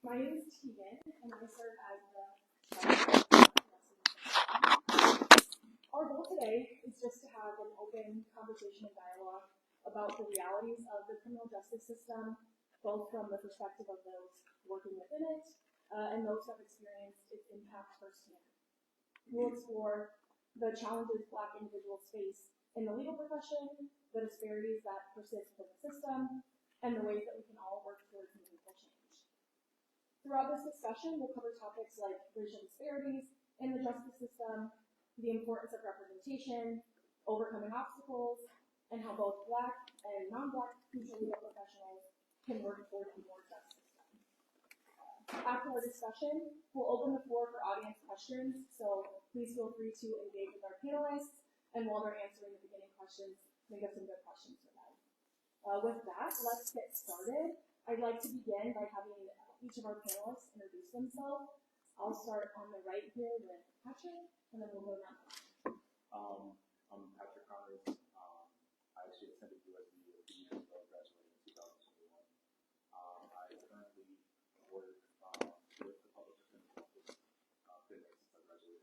My name is Tegan, and I serve as the Our goal today is just to have an open conversation and dialogue about the realities of the criminal justice system, both from the perspective of those working within it and those who have experienced its impact firsthand. We'll explore the challenges Black individuals face in the legal profession, the disparities that persist within the system, and the ways that we can all work towards meaningful change. Throughout this discussion, we'll cover topics like racial disparities in the justice system, the importance of representation, overcoming obstacles, and how both Black and non-Black future legal professionals can work towards a more just system. After our discussion, we'll open the floor for audience questions, so please feel free to engage with our panelists, and while they're answering the beginning questions, think of some good questions for them. With that, let's get started. I'd like to begin by having each of our panelists introduce themselves. I'll start on the right here with Patrick, and then we'll go down. I'm Patrick Connors. I actually attended USD a few years ago, graduated in 2021. I currently work with the public defender's office, been there since I graduated.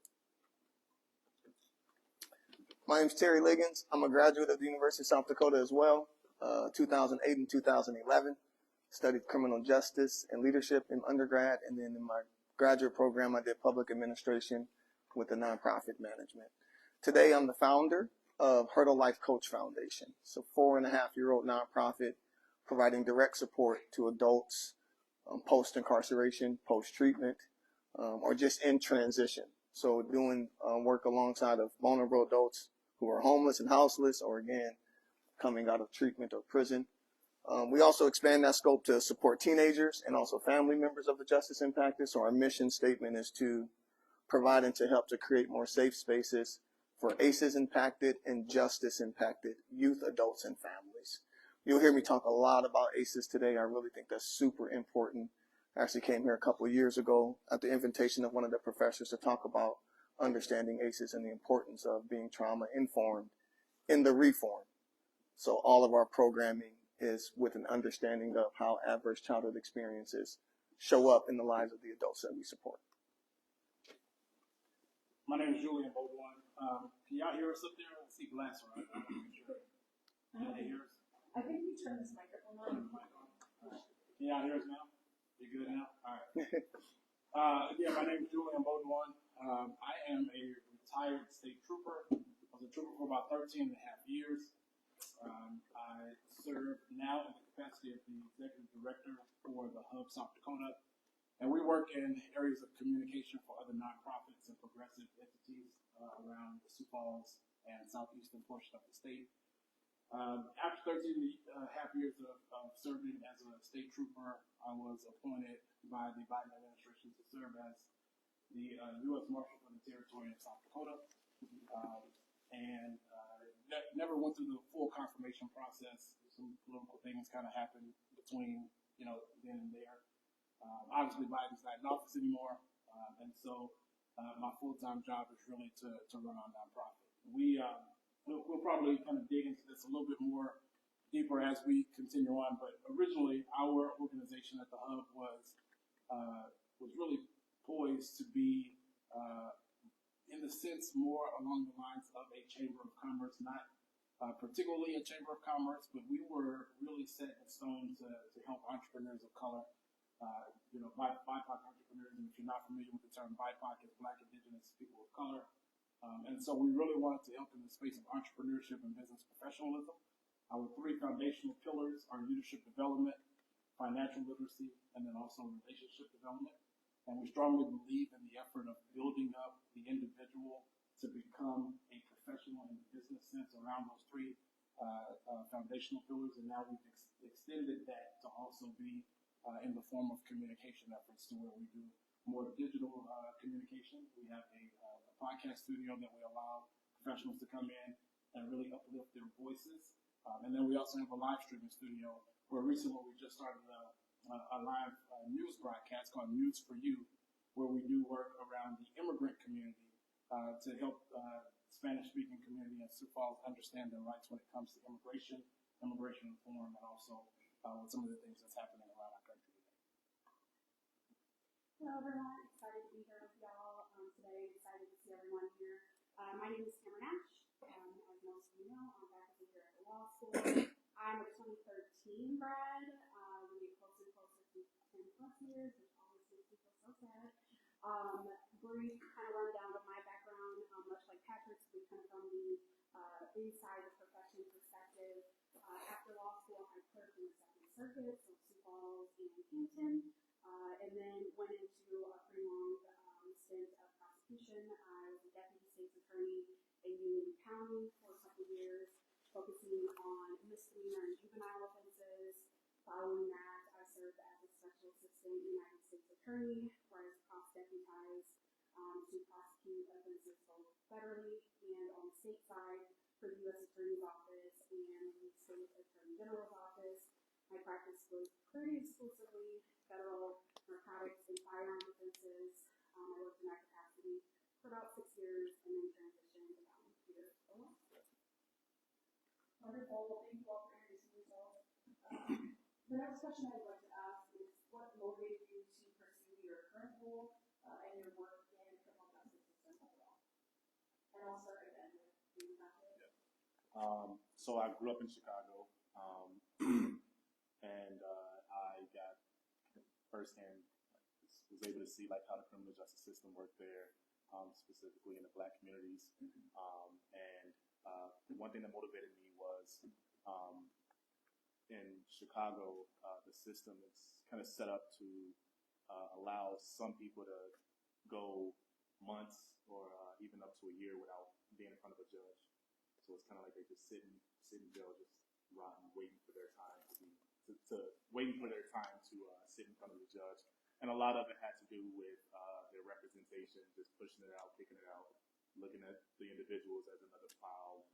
My name's Terry Liggins. I'm a graduate of the University of South Dakota as well, 2008 and 2011. Studied criminal justice and leadership in undergrad, and then in my graduate program, I did public administration with a nonprofit management. Today, I'm the founder of Hurdle Life Coach Foundation. It's a 4.5-year-old nonprofit providing direct support to adults post-incarceration, post-treatment, or just in transition. So doing work alongside of vulnerable adults who are homeless and houseless, or again, coming out of treatment or prison. We also expand that scope to support teenagers and also family members of the justice impacted. So our mission statement is to provide and to help to create more safe spaces for ACEs impacted and justice impacted youth, adults, and families. You'll hear me talk a lot about ACEs today. I really think that's super important. I actually came here a couple of years ago at the invitation of one of the professors to talk about understanding ACEs and the importance of being trauma informed in the reform. So all of our programming is with an understanding of how adverse childhood experiences show up in the lives of the adults that we support. My name is Julian Baudouin. Can y'all hear us up there? I see glass around. Can y'all hear us? I think you turn this microphone on. Can y'all hear us now? You good now? All right. Yeah, my name is Julian Baudouin. I am a retired state trooper. I was a trooper for about 13 and a half years. I serve now in the capacity of the executive director for the Hub South Dakota, and we work in areas of communication for other nonprofits and progressive entities around the Sioux Falls and southeastern portion of the state. After 13 and a half years of serving as a state trooper, I was appointed by the Biden administration to serve as the U.S. Marshal for the territory of South Dakota, and never went through the full confirmation process. Some political things kind of happened between, then and there. Obviously, Biden's not in office anymore, and so my full-time job is really to run our nonprofit. We'll probably kind of dig into this a little bit more deeper as we continue on, but originally our organization at the Hub was really poised to be in the sense more along the lines of a chamber of commerce, not particularly a chamber of commerce, but we were really set in stone to help entrepreneurs of color, BIPOC entrepreneurs. And if you're not familiar with the term BIPOC, it's Black, Indigenous people of color. And so we really wanted to help in the space of entrepreneurship and business professionalism. Our 3 foundational pillars are leadership development, financial literacy, and then also relationship development. And we strongly believe in the effort of building up the individual to become a professional in the business sense around those 3 foundational pillars. And now we've extended that to also be in the form of communication efforts, to where we do more digital communication. We have a podcast studio that we allow professionals to come in and really uplift their voices. And then we also have a live streaming studio where recently we just started a live news broadcast called News for You, where we do work around the immigrant community to help Spanish-speaking community in Sioux Falls understand their rights when it comes to immigration reform, and also with some of the things that's happening around our country today. everyone. Excited to be here with y'all today. Excited to see everyone here. My name is Cameron Nash. As most of you know, I'm faculty here at the law school. I'm a 2013 grad. We get closer and closer to 10 plus years, which always makes me feel so sad. Brief kind of rundown of my background, much like Patrick's, we come from the inside the profession perspective. After law school, I clerked in the Second Circuit, so Sioux Falls and Hampton. And then went into a pretty long stint of prosecution. I was a deputy state's attorney in Union County for a couple years, focusing on misdemeanor and juvenile offenses. Following that, I served as a special assistant United States attorney, where I was cross-deputized to prosecute offenses both federally and on the state side for the U.S. Attorney's Office and the State Attorney General's Office. My practice was pretty exclusively federal narcotics and firearm offenses. I worked in that capacity for about 6 years and then transitioned here to the law school. Wonderful. Well, thank you all for introducing yourselves. The next question I'd like to ask is, what motivated you to pursue your current role and your work in the criminal justice system overall? And I'll start again with you, Patrick. So I grew up in Chicago, and I got firsthand, was able to see like how the criminal justice system worked there, specifically in the Black communities. And one thing that motivated me was in Chicago, the system is kind of set up to allow some people to go months or even up to a year without being in front of a judge. So it's kind of like they just sit in jail, just rotting, waiting for their time to sit in front of the judge. And a lot of it had to do with their representation, just pushing it out, kicking it out, looking at the individuals as another file.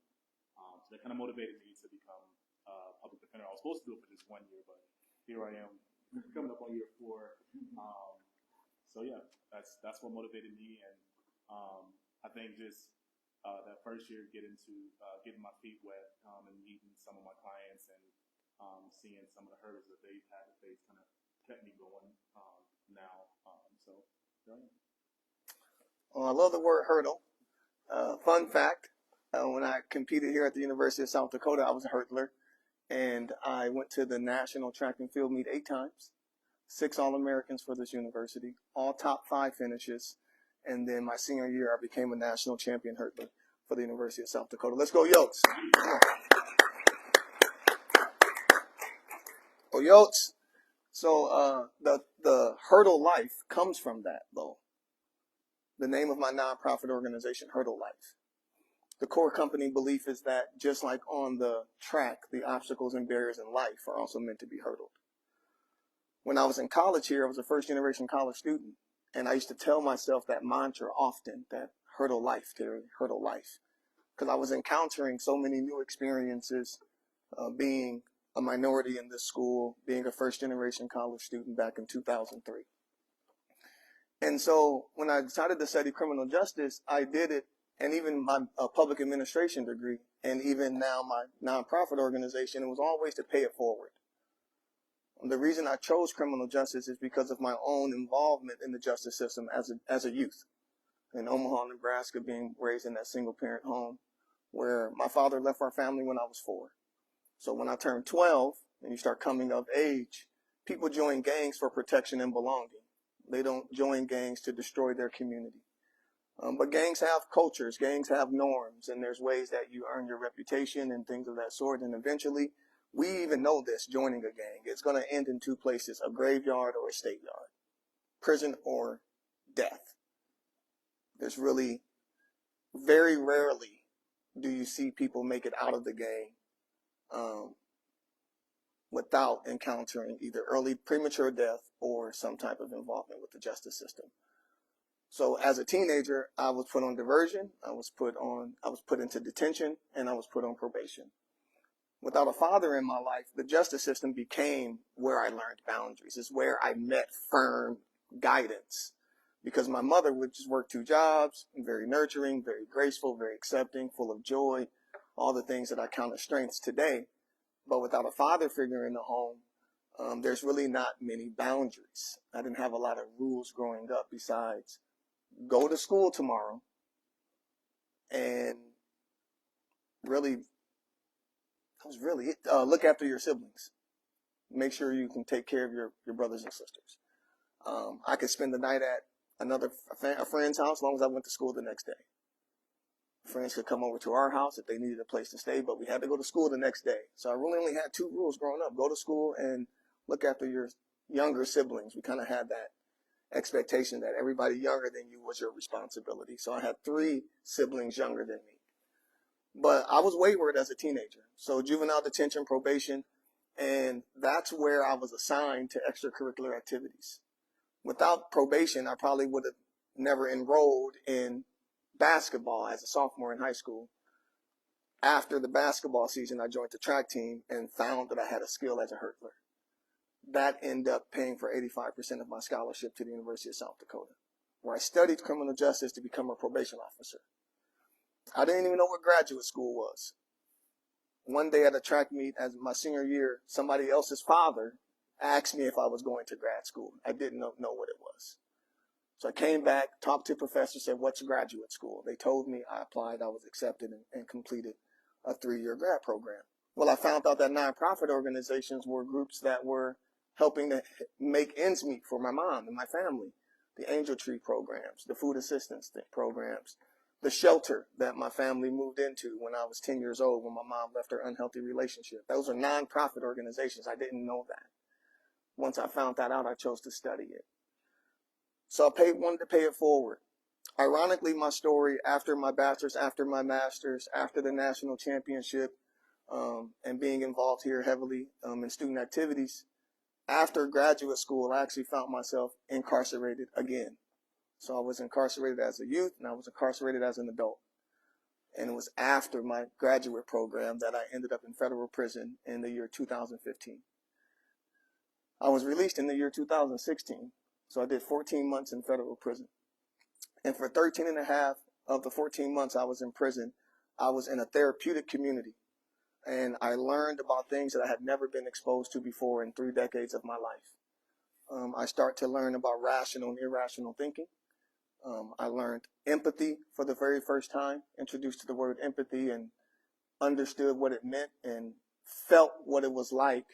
So that kind of motivated me to become a public defender. I was supposed to do it for just 1 year, but here I am, coming up on year 4. So yeah, that's what motivated me, and I think just that first year, getting my feet wet and meeting some of my clients and seeing some of the hurdles that they've had to face kind of kept me going now. So there I am. Well, I love the word hurdle. Fun fact, when I competed here at the University of South Dakota, I was a hurdler, and I went to the national track and field meet 8 times, 6 All-Americans for this university, all top 5 finishes, and then my senior year, I became a national champion hurdler for the University of South Dakota. Let's go, Yotes. Oh, Yotes. So the hurdle life comes from that, though. The name of my nonprofit organization, Hurdle Life. The core company belief is that just like on the track, the obstacles and barriers in life are also meant to be hurdled. When I was in college here, I was a first-generation college student, and I used to tell myself that mantra often, that hurdle life, Terry, hurdle life, because I was encountering so many new experiences, being a minority in this school, being a first-generation college student back in 2003. And so when I decided to study criminal justice, I did it, and even my public administration degree, and even now my nonprofit organization, it was always to pay it forward. And the reason I chose criminal justice is because of my own involvement in the justice system as a youth. In Omaha, Nebraska, being raised in that single-parent home where my father left our family when I was 4. So when I turned 12 and you start coming of age, people join gangs for protection and belonging. They don't join gangs to destroy their community. But gangs have cultures, gangs have norms, and there's ways that you earn your reputation and things of that sort. And eventually, we even know this, joining a gang, it's going to end in 2 places, a graveyard or a state yard, prison or death. There's really, very rarely do you see people make it out of the gang without encountering either early premature death or some type of involvement with the justice system. So as a teenager, I was put on diversion, I was put into detention, and I was put on probation. Without a father in my life, the justice system became where I learned boundaries. It's where I met firm guidance, because my mother would just work 2 jobs, very nurturing, very graceful, very accepting, full of joy, all the things that I count as strengths today. But without a father figure in the home, there's really not many boundaries. I didn't have a lot of rules growing up besides go to school tomorrow and really, that was really it. Look after your siblings. Make sure you can take care of your brothers and sisters. I could spend the night at a friend's house as long as I went to school the next day. Friends could come over to our house if they needed a place to stay, but we had to go to school the next day. So I really only had 2 rules growing up. Go to school and look after your younger siblings. We kind of had that expectation that everybody younger than you was your responsibility. So I had 3 siblings younger than me. But I was wayward as a teenager. So juvenile detention, probation, and that's where I was assigned to extracurricular activities. Without probation, I probably would have never enrolled in basketball as a sophomore in high school. After the basketball season, I joined the track team and found that I had a skill as a hurdler. That ended up paying for 85% of my scholarship to the University of South Dakota, where I studied criminal justice to become a probation officer. I didn't even know what graduate school was. One day at a track meet as my senior year, somebody else's father asked me if I was going to grad school. I didn't know what it was. So I came back, talked to a professor, said, what's graduate school? They told me, I applied, I was accepted, and completed a 3-year grad program. Well, I found out that nonprofit organizations were groups that were helping to make ends meet for my mom and my family. The Angel Tree programs, the food assistance programs, the shelter that my family moved into when I was 10 years old when my mom left her unhealthy relationship. Those are nonprofit organizations. I didn't know that. Once I found that out, I chose to study it. So I wanted to pay it forward. Ironically, my story after my bachelor's, after my master's, after the national championship, and being involved here heavily in student activities, after graduate school, I actually found myself incarcerated again. So I was incarcerated as a youth and I was incarcerated as an adult. And it was after my graduate program that I ended up in federal prison in the year 2015. I was released in the year 2016. So I did 14 months in federal prison. And for 13 and a half of the 14 months I was in prison, I was in a therapeutic community. And I learned about things that I had never been exposed to before in 3 decades of my life. I start to learn about rational and irrational thinking. I learned empathy for the very first time, introduced to the word empathy and understood what it meant and felt what it was like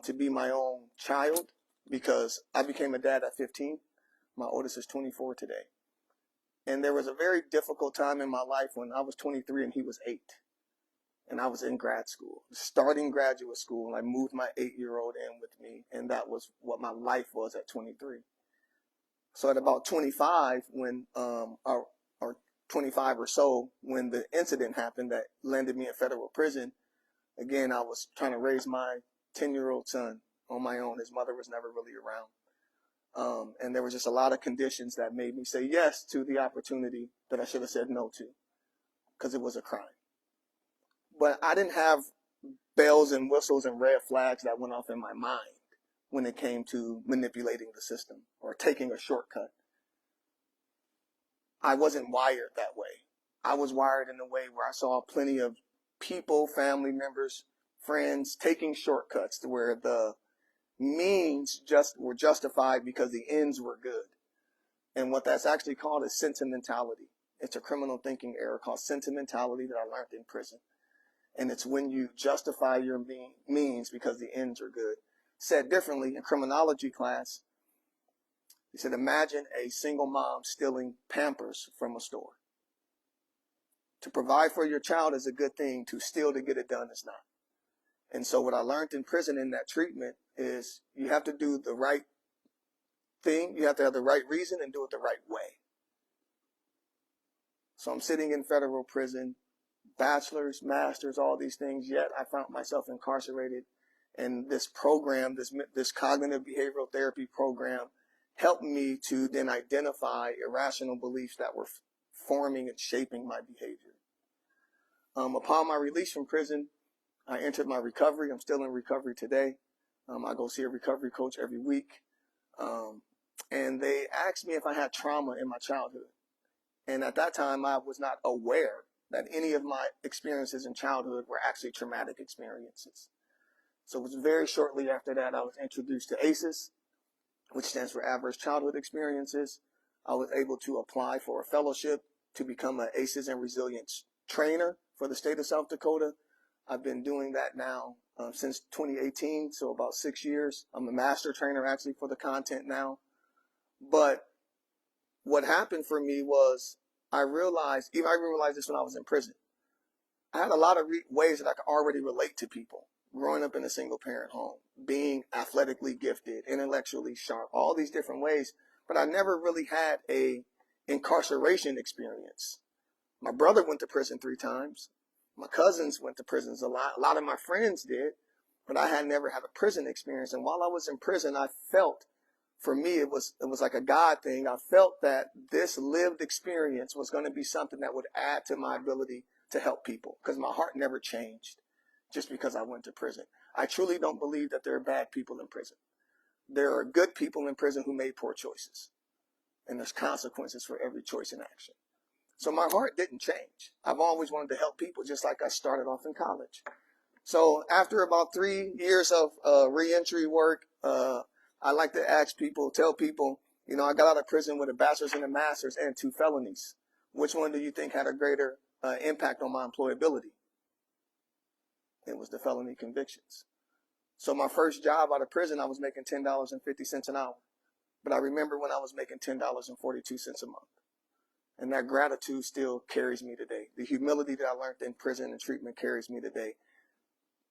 to be my own child, because I became a dad at 15. My oldest is 24 today. And there was a very difficult time in my life when I was 23 and he was 8. And I was in grad school, starting graduate school, and I moved my 8-year-old in with me, and that was what my life was at 23. So at about 25, or 25 or so, when the incident happened that landed me in federal prison, again, I was trying to raise my 10-year-old son on my own. His mother was never really around. And there was just a lot of conditions that made me say yes to the opportunity that I should have said no to, because it was a crime. But I didn't have bells and whistles and red flags that went off in my mind when it came to manipulating the system or taking a shortcut. I wasn't wired that way. I was wired in a way where I saw plenty of people, family members, friends taking shortcuts to where the means were justified because the ends were good. And what that's actually called is sentimentality. It's a criminal thinking error called sentimentality that I learned in prison. And it's when you justify your means because the ends are good. Said differently, in criminology class, he said, imagine a single mom stealing Pampers from a store. To provide for your child is a good thing. To steal to get it done is not. And so what I learned in prison in that treatment is you have to do the right thing. You have to have the right reason and do it the right way. So I'm sitting in federal prison, bachelor's, master's, all these things, yet I found myself incarcerated. And this program, this cognitive behavioral therapy program, helped me to then identify irrational beliefs that were forming and shaping my behavior. Upon my release from prison, I entered my recovery. I'm still in recovery today. I go see a recovery coach every week. And they asked me if I had trauma in my childhood. And at that time, I was not aware that any of my experiences in childhood were actually traumatic experiences. So it was very shortly after that I was introduced to ACEs, which stands for Adverse Childhood Experiences. I was able to apply for a fellowship to become an ACEs and Resilience trainer for the state of South Dakota. I've been doing that now since 2018, so about 6 years. I'm a master trainer actually for the content now. But what happened for me was I realized this when I was in prison. I had a lot of ways that I could already relate to people. Growing up in a single parent home, being athletically gifted, intellectually sharp, all these different ways. But I never really had a incarceration experience. My brother went to prison 3 times. My cousins went to prisons a lot. A lot of my friends did, but I had never had a prison experience. And while I was in prison, I felt, for me, it was like a God thing. I felt that this lived experience was going to be something that would add to my ability to help people, because my heart never changed just because I went to prison. I truly don't believe that there are bad people in prison. There are good people in prison who made poor choices, and there's consequences for every choice and action. So my heart didn't change. I've always wanted to help people, just like I started off in college. So after about 3 years of reentry work, I like to tell people, you know, I got out of prison with a bachelor's and a master's and 2 felonies. Which one do you think had a greater impact on my employability? It was the felony convictions. So my first job out of prison, I was making $10.50 an hour. But I remember when I was making $10.42 a month. And that gratitude still carries me today. The humility that I learned in prison and treatment carries me today.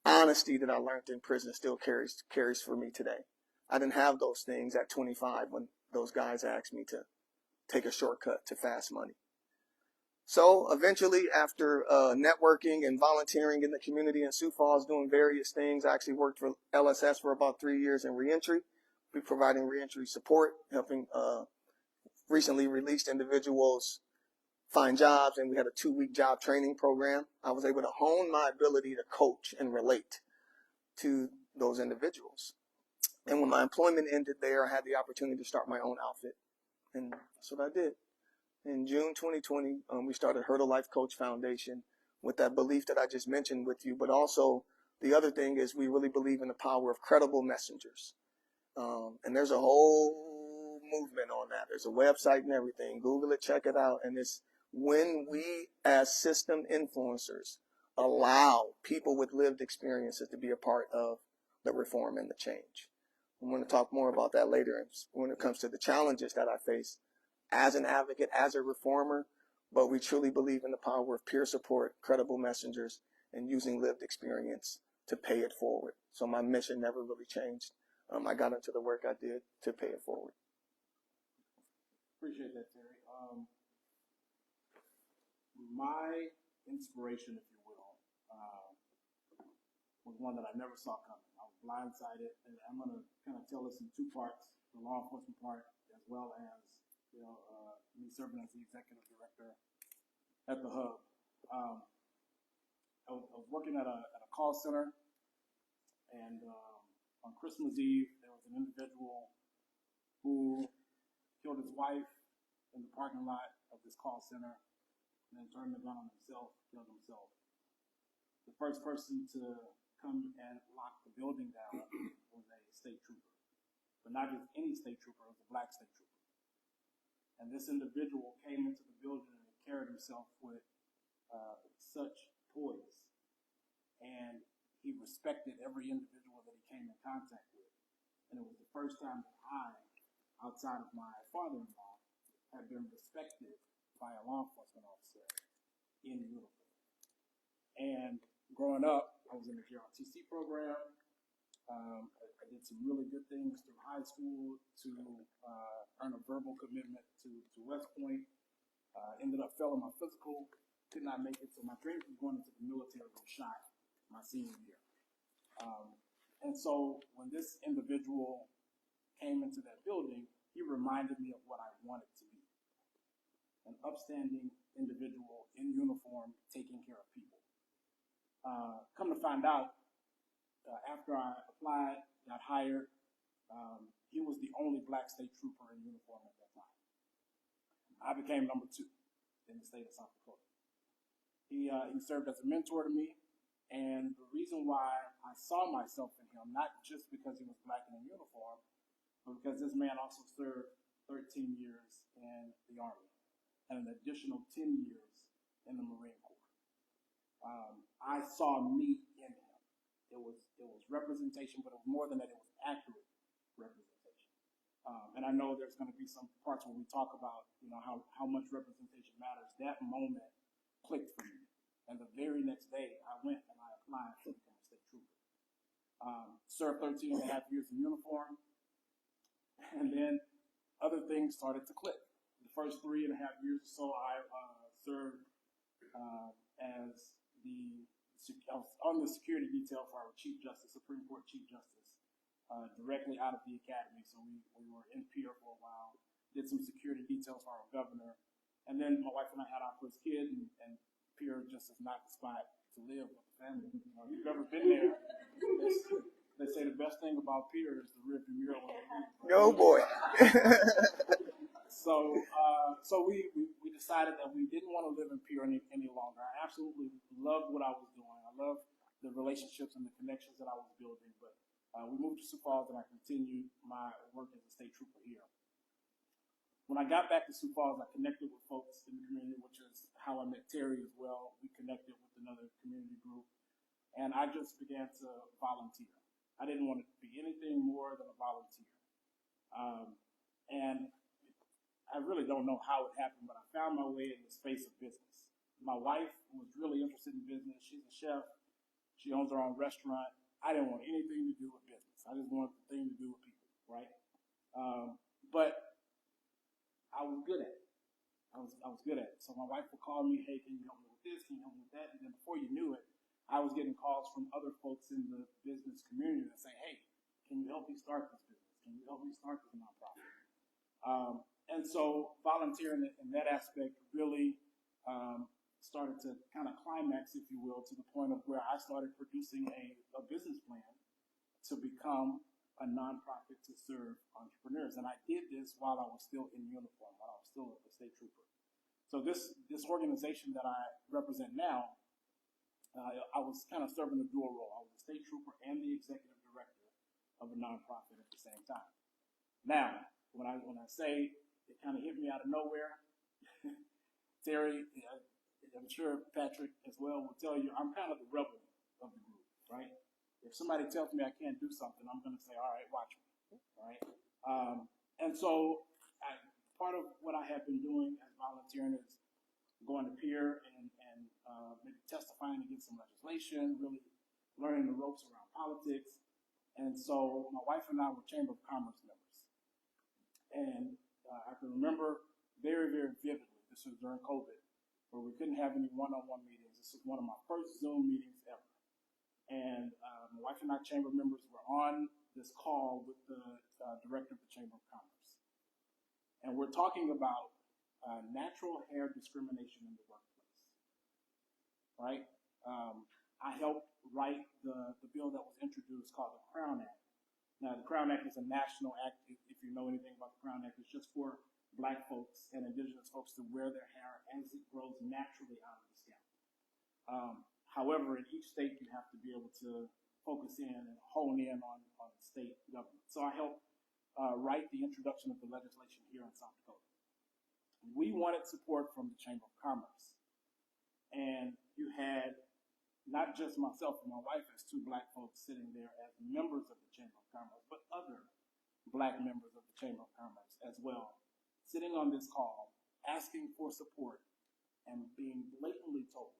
Honesty that I learned in prison still carries for me today. I didn't have those things at 25 when those guys asked me to take a shortcut to fast money. So eventually, after networking and volunteering in the community in Sioux Falls, doing various things, I actually worked for LSS for about 3 years in reentry. We're providing reentry support, helping recently released individuals find jobs, and we had a 2-week job training program. I was able to hone my ability to coach and relate to those individuals. And when my employment ended there, I had the opportunity to start my own outfit. And that's what I did. In June 2020, we started Hurdle Life Coach Foundation with that belief that I just mentioned with you. But also, the other thing is we really believe in the power of credible messengers. And there's a whole movement on that. There's a website and everything. Google it, check it out. And it's when we, as system influencers, allow people with lived experiences to be a part of the reform and the change. I'm going to talk more about that later when it comes to the challenges that I face as an advocate, as a reformer, but we truly believe in the power of peer support, credible messengers, and using lived experience to pay it forward. So my mission never really changed. I got into the work I did to pay it forward. Appreciate that, Terry. My inspiration, if you will, was one that I never saw coming. I was blindsided, and I'm going to kind of tell this in 2 parts: the law enforcement part, as well as me serving as the executive director at the hub. I was working at a call center, and on Christmas Eve, there was an individual who killed his wife in the parking lot of this call center, and then turned the gun on himself, killed himself. The first person to come and lock the building down was a state trooper, but not just any state trooper, it was a black state trooper. And this individual came into the building and carried himself with such poise, and he respected every individual that he came in contact with. And it was the first time that I, outside of my father-in-law, had been respected by a law enforcement officer in uniform. And growing up, I was in the GRTC program. I did some really good things through high school to earn a verbal commitment to West Point. Ended up failing my physical, could not make it. So my dream was going into the military was shot my senior year. And so when this individual came into that building, he reminded me of what I wanted to be: an upstanding individual in uniform taking care of people. Come to find out, after I applied, got hired, he was the only black state trooper in uniform at that time. I became number 2 in the state of South Dakota. He served as a mentor to me. And the reason why I saw myself in him, not just because he was black in a uniform, but because this man also served 13 years in the Army and an additional 10 years in the Marine Corps. I saw me in him. It was representation, but it was more than that. It was accurate representation. And I know there's going to be some parts where we talk about, how much representation matters. That moment clicked for me. And the very next day, I went and I applied to become a state trooper. Served 13 and a half years in uniform. And then other things started to click. The first 3.5 years or so, I served as I was on the security detail for our Chief Justice, Supreme Court Chief Justice, directly out of the academy. So we were in Pier for a while, did some security details for our governor. And then my wife and I had our first kid, and Pier just is not the spot to live with the family. If you've ever been there, they say the best thing about Pier is the rearview mirror. Oh boy. So we decided that we didn't want to live in Pier any longer. I absolutely loved what I was doing. I loved the relationships and the connections that I was building. But we moved to Sioux Falls, and I continued my work as a state trooper here. When I got back to Sioux Falls, I connected with folks in the community, which is how I met Terry as well. We connected with another community group, and I just began to volunteer. I didn't want to be anything more than a volunteer. And I really don't know how it happened, but I found my way in the space of business. My wife was really interested in business. She's a chef. She owns her own restaurant. I didn't want anything to do with business. I just wanted the thing to do with people, right? But I was good at it. I was good at it. So my wife would call me, hey, can you help me with this? Can you help me with that? And then before you knew it, I was getting calls from other folks in the business community that say, hey, can you help me start this business? Can you help me start this nonprofit? And so volunteering in that aspect really started to kind of climax, if you will, to the point of where I started producing a business plan to become a nonprofit to serve entrepreneurs. And I did this while I was still in uniform, while I was still a state trooper. So this organization that I represent now, I was kind of serving a dual role. I was a state trooper and the executive director of a nonprofit at the same time. Now, when I say it kind of hit me out of nowhere, Terry, I'm sure Patrick as well will tell you, I'm kind of the rebel of the group, right? If somebody tells me I can't do something, I'm going to say, all right, watch me, right? And so part of what I have been doing as volunteering is going to Pier and maybe testifying against some legislation, really learning the ropes around politics. And so my wife and I were Chamber of Commerce members. And I can remember very, very vividly, this was during COVID, where we couldn't have any one-on-one meetings. This was one of my first Zoom meetings ever. And my wife and I, chamber members, were on this call with the director of the Chamber of Commerce. And we're talking about natural hair discrimination in the workplace, right? I helped write the bill that was introduced called the Crown Act. Now, the Crown Act is a national act. If you know anything about the Crown Act, it's just for Black folks and indigenous folks to wear their hair as it grows naturally out of the scalp. However, in each state, you have to be able to focus in and hone in on state government. So I helped write the introduction of the legislation here in South Dakota. We wanted support from the Chamber of Commerce. And you had not just myself and my wife as two Black folks sitting there as members of the Chamber of Commerce, but other Black members of the Chamber of Commerce as well, sitting on this call, asking for support and being blatantly told,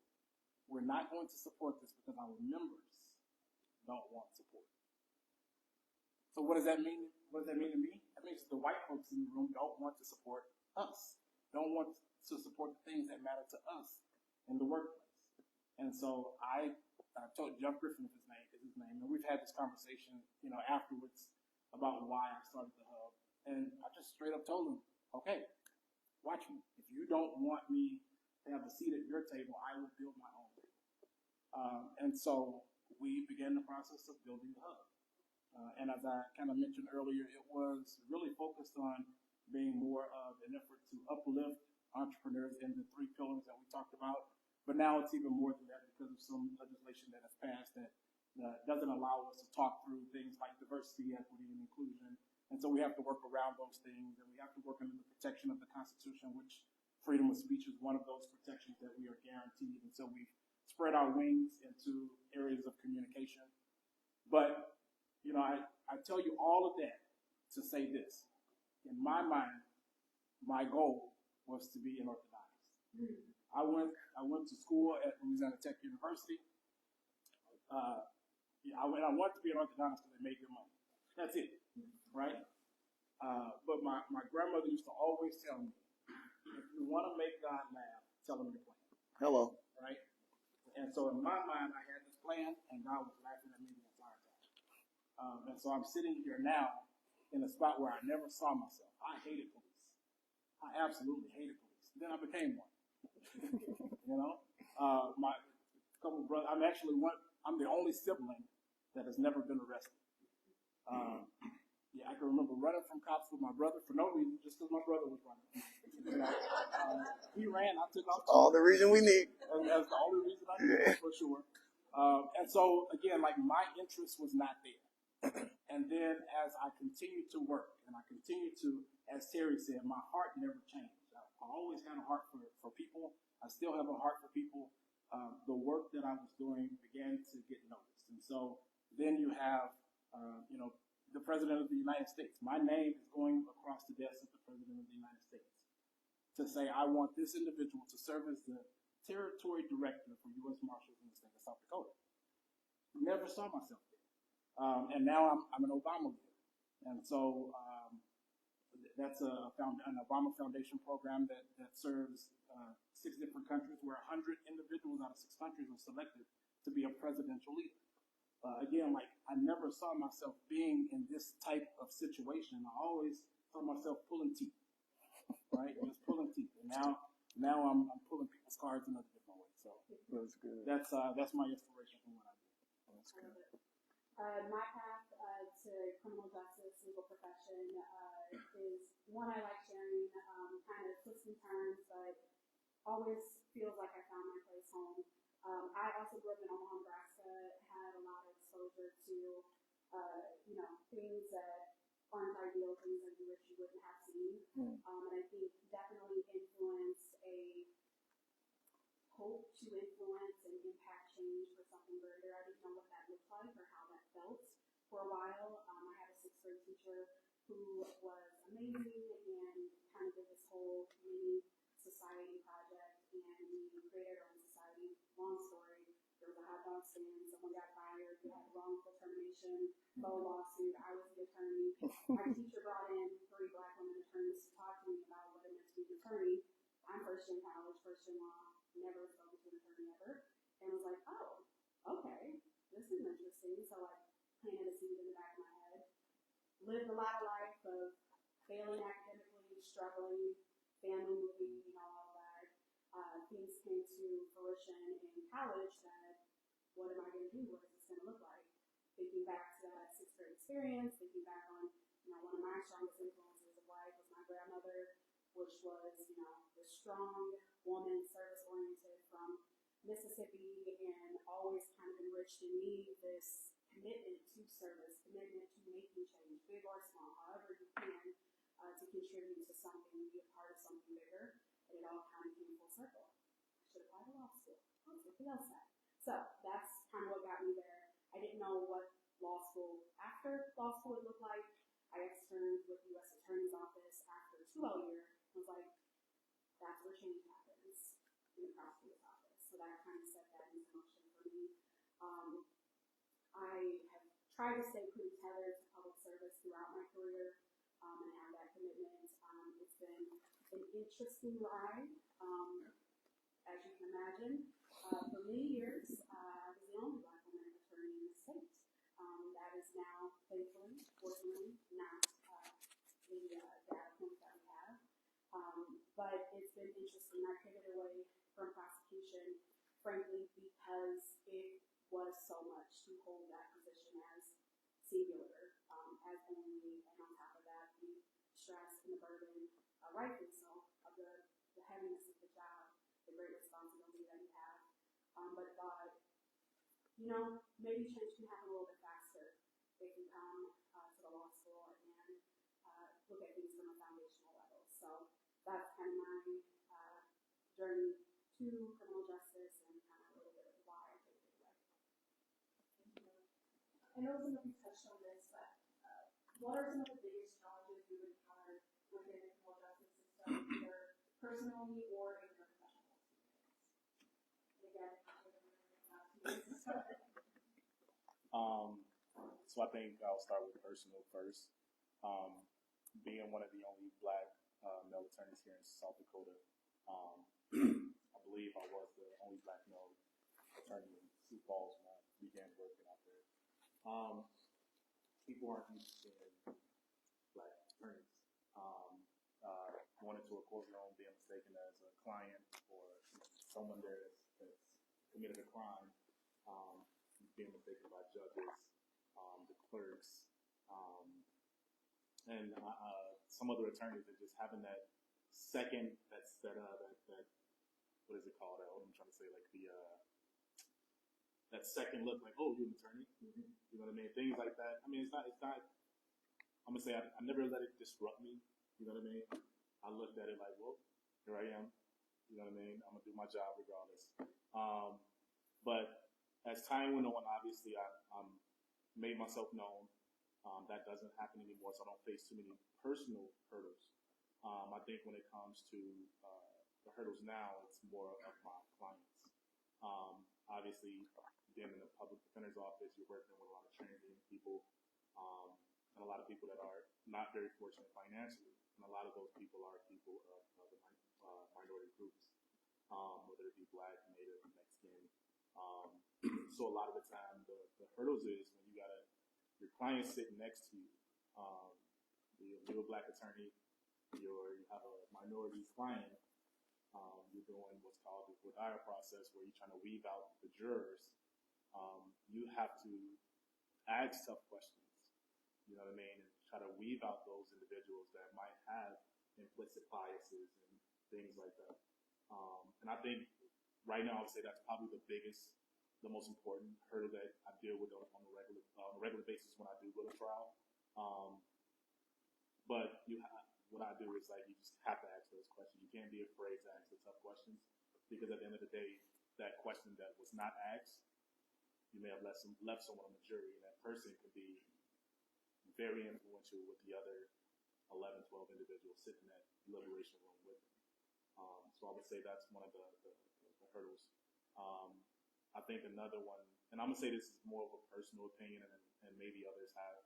we're not going to support this because our members don't want support. So what does that mean? What does that mean to me? That means the white folks in the room don't want to support us, don't want to support the things that matter to us in the workplace. And so I told Jeff Griffin is his name, and we've had this conversation, afterwards about why I started the hub. And I just straight up told him, okay, watch me. If you don't want me to have a seat at your table, I will build my own table. And so we began the process of building the hub. And as I kind of mentioned earlier, it was really focused on being more of an effort to uplift entrepreneurs in the three pillars that we talked about, But now it's even more than that because of some legislation that has passed that doesn't allow us to talk through things like diversity, equity, and inclusion. And so we have to work around those things, and we have to work under the protection of the Constitution, which freedom of speech is one of those protections that we are guaranteed. And so we've spread our wings into areas of communication. But, you know, I tell you all of that to say this. In my mind, my goal was to be an orthodontist. I went to school at Louisiana Tech University. I wanted to be an orthodontist because they made good money. That's it, right? But my grandmother used to always tell me, if you want to make God laugh, tell him your plan. Hello. Right? And so in my mind, I had this plan, and God was laughing at me the entire time. And so I'm sitting here now in a spot where I never saw myself. I hated police. I absolutely hated police. Then I became one. You know, my couple of brothers. I'm the only sibling that has never been arrested. Yeah, I can remember running from cops with my brother for no reason, just because my brother was running. You know, he ran, I took off. All the reason we need. And that's the only reason I did it, for sure. And so again, like my interest was not there. And then as I continued to work, and I continued to, as Terry said, my heart never changed. I always had a heart for people. I still have a heart for people. The work that I was doing began to get noticed. And so then you have, you know, the President of the United States. My name is going across the desk of the President of the United States to say, I want this individual to serve as the Territory Director for U.S. Marshals in the state of South Dakota. Never saw myself there. And now I'm an Obama leader. And so that's an Obama Foundation program that serves 6 different countries, where 100 individuals out of 6 countries are selected to be a presidential leader. Again, like I never saw myself being in this type of situation. I always saw myself pulling teeth, right? Just pulling teeth. And now I'm pulling people's cards in a different way. So That's good. That's my inspiration from what I do. That's good. My path to criminal justice, legal profession, is one I like sharing, kind of twists and turns, but always feels like I found my place home. I also grew up in Omaha, Nebraska, had a lot of exposure to, you know, things that aren't ideal, things that you wish you wouldn't have seen. And I think definitely influenced a hope to influence and impact change for something greater. I didn't know what that looked like or how that felt for a while. I had a 6th grade teacher who was amazing and kind of did this whole mini society project, and we created our own society. Long story, there was a hot dog stand, someone got fired, we had a wrongful termination, low lawsuit, I was the attorney. My teacher brought in 3 Black women attorneys to talk to me about what it meant to be an attorney. I'm first in college, first in law, never spoken to an attorney ever, and was like, oh, okay, this is interesting. So I planted a seed in the back of my head. Lived a lot of life of failing academically, struggling, family moving, you know, all that. Things came to fruition in college that, what am I going to do? What is this going to look like? Thinking back to that 6th grade experience, thinking back on, you know, one of my strongest influences of life was my grandmother, which was, you know, the strong woman, service-oriented from Mississippi, and always kind of enriched in me this commitment to service, commitment to making change, big or small, however you can, to contribute to something, be a part of something bigger. And it all kind of came full circle. I should apply to law school. How's everything else at? So that's kind of what got me there. I didn't know what law school after law school would look like. I externed with the U.S. Attorney's Office after 2L year. I was like, that's where change happens in the prosecutor's office. So that kind of set that into motion for me. I have tried to stay pretty tethered to public service throughout my career, and have that commitment. It's been an interesting ride, as you can imagine. For many years, I was the only Black woman attorney in the state. That is now, thankfully, fortunately, not the data point that we have. But it's been interesting. I pivoted away from prosecution, frankly, because it was so much to hold that position as singular, as only, and on top of that, the stress and the burden, rightfully so, of the heaviness of the job, the great responsibility that you have. but thought, you know, maybe change can happen a little bit faster if you come to the law school and look at things from a foundational level. So that's kind of my journey to criminal justice and kind of a little bit of why I picked it away. I know some of you touched on this, but what are some of the biggest challenges you encountered within the criminal justice system, either personally or in your professional experience? And again, So I think I'll start with personal first. Being one of the only black male attorneys here in South Dakota, I believe I was the only black male attorney in Sioux Falls when I began working out there. People aren't used to seeing black attorneys. Going into a courtroom, being mistaken as a client or someone there that's committed a crime, being mistaken by judges, the clerks, and some other attorneys are just having that second, that what is it called? I'm trying to say, like that second look, like, oh, you're an attorney. Mm-hmm. You know what I mean? Things like that. I mean, it's not. I'm gonna say I never let it disrupt me. You know what I mean? I looked at it like, well, here I am. You know what I mean? I'm gonna do my job regardless. But as time went on, obviously I made myself known. That doesn't happen anymore, so I don't face too many personal hurdles. I think when it comes to the hurdles now, it's more of my clients. Obviously, being in the public defender's office, you're working with a lot of transient people, and a lot of people that are not very fortunate financially. And a lot of those people are people of the minority groups, whether it be black, native, Mexican. So a lot of the time, the hurdles is when you got your client sitting next to you. You're a black attorney, you have a minority client. You're doing what's called the voir dire process, where you're trying to weave out the jurors. You have to ask tough questions. You know what I mean? And try to weave out those individuals that might have implicit biases and things like that. And I think right now I would say that's probably the most important hurdle that I deal with on a regular basis when I do go to trial. But what I do is, like, you just have to ask those questions. You can't be afraid to ask the tough questions, because at the end of the day, that question that was not asked, you may have left someone on the jury, and that person could be very influential with the other 11, 12 individuals sitting in that deliberation room with them. So I would say that's one of the hurdles. I think another one, and I'm going to say this is more of a personal opinion, and maybe others have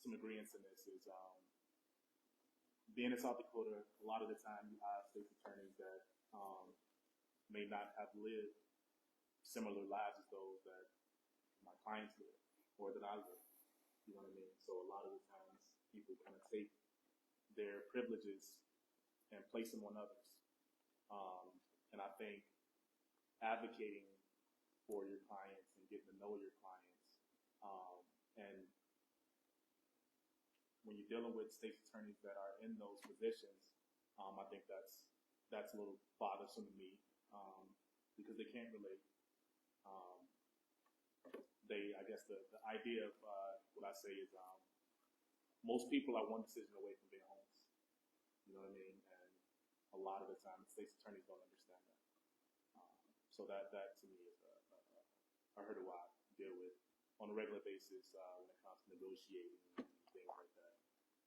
some agreements in this, is being in South Dakota, a lot of the time you have state attorneys that may not have lived similar lives as those that my clients live or that I live. You know what I mean? So a lot of the times people kind of take their privileges and place them on others. And I think advocating for your clients and getting to know your clients, and when you're dealing with state attorneys that are in those positions, I think that's a little bothersome to me, because they can't relate. I guess the idea of what I say is, most people are one decision away from being homeless. You know what I mean? And a lot of the time, state attorneys don't understand that. So that to me is a hurdle I deal with on a regular basis when it comes to negotiating and things like that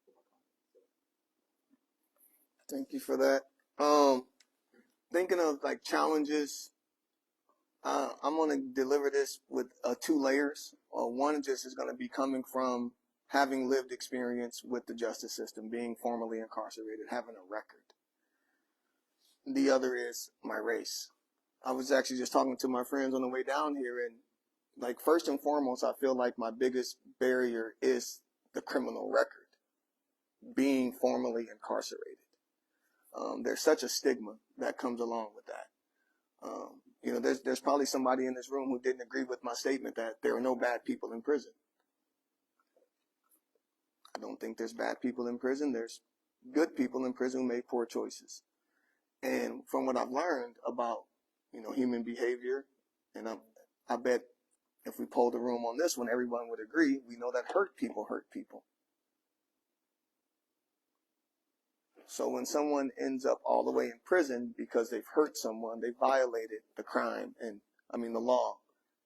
for my clients. So. Thank you for that. Thinking of like challenges, I'm going to deliver this with 2 layers. One just is going to be coming from having lived experience with the justice system, being formerly incarcerated, having a record. The other is my race. I was actually just talking to my friends on the way down here, and like, first and foremost, I feel like my biggest barrier is the criminal record, being formerly incarcerated. There's such a stigma that comes along with that. You know, there's probably somebody in this room who didn't agree with my statement that there are no bad people in prison. I don't think there's bad people in prison. There's good people in prison who make poor choices. And from what I've learned about human behavior. And I bet if we polled the room on this one, everyone would agree. We know that hurt people hurt people. So when someone ends up all the way in prison because they've hurt someone, they violated the crime the law,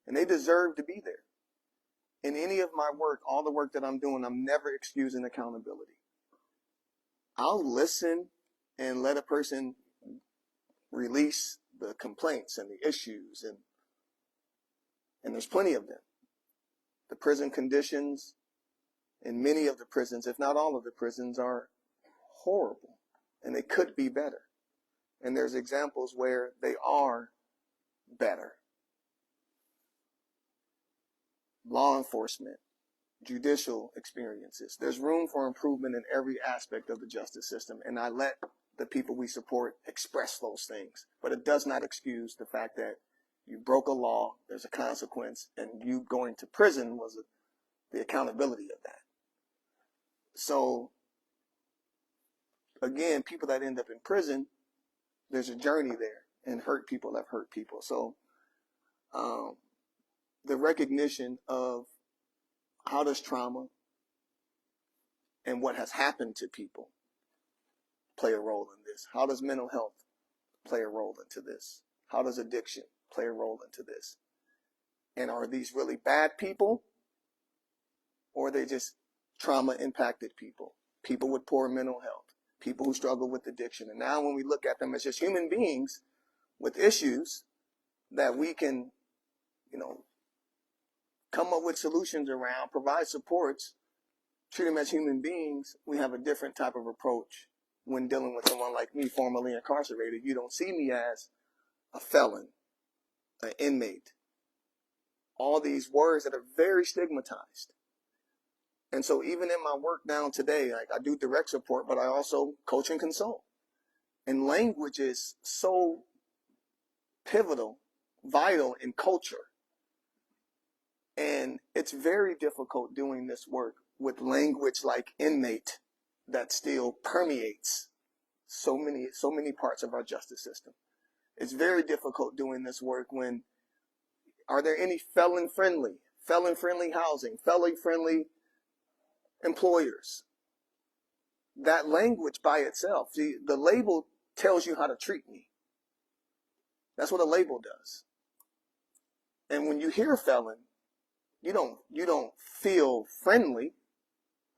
and they deserve to be there. In any of my work, all the work that I'm doing, I'm never excusing accountability. I'll listen and let a person release the complaints and the issues, and there's plenty of them. The prison conditions in many of the prisons, if not all of the prisons, are horrible, and they could be better. And there's examples where they are better. Law enforcement, judicial experiences. There's room for improvement in every aspect of the justice system, and I let the people we support express those things. But it does not excuse the fact that you broke a law, there's a consequence, and you going to prison was the accountability of that. So, again, people that end up in prison, there's a journey there, and hurt people have hurt people. So, the recognition of how does trauma and what has happened to people play a role in this? How does mental health play a role into this? How does addiction play a role into this? And are these really bad people, or are they just trauma impacted people? People with poor mental health, people who struggle with addiction. And now when we look at them as just human beings with issues that we can, come up with solutions around, provide supports, treat them as human beings, we have a different type of approach when dealing with someone like me, formerly incarcerated. You don't see me as a felon, an inmate. All these words that are very stigmatized. And so even in my work now today, like I do direct support, but I also coach and consult. And language is so pivotal, vital in culture. And it's very difficult doing this work with language like inmate that still permeates so many parts of our justice system. It's very difficult doing this work when, are there any felon-friendly housing, felon-friendly employers? That language by itself, see, the label tells you how to treat me. That's what a label does. And when you hear felon, you don't feel friendly.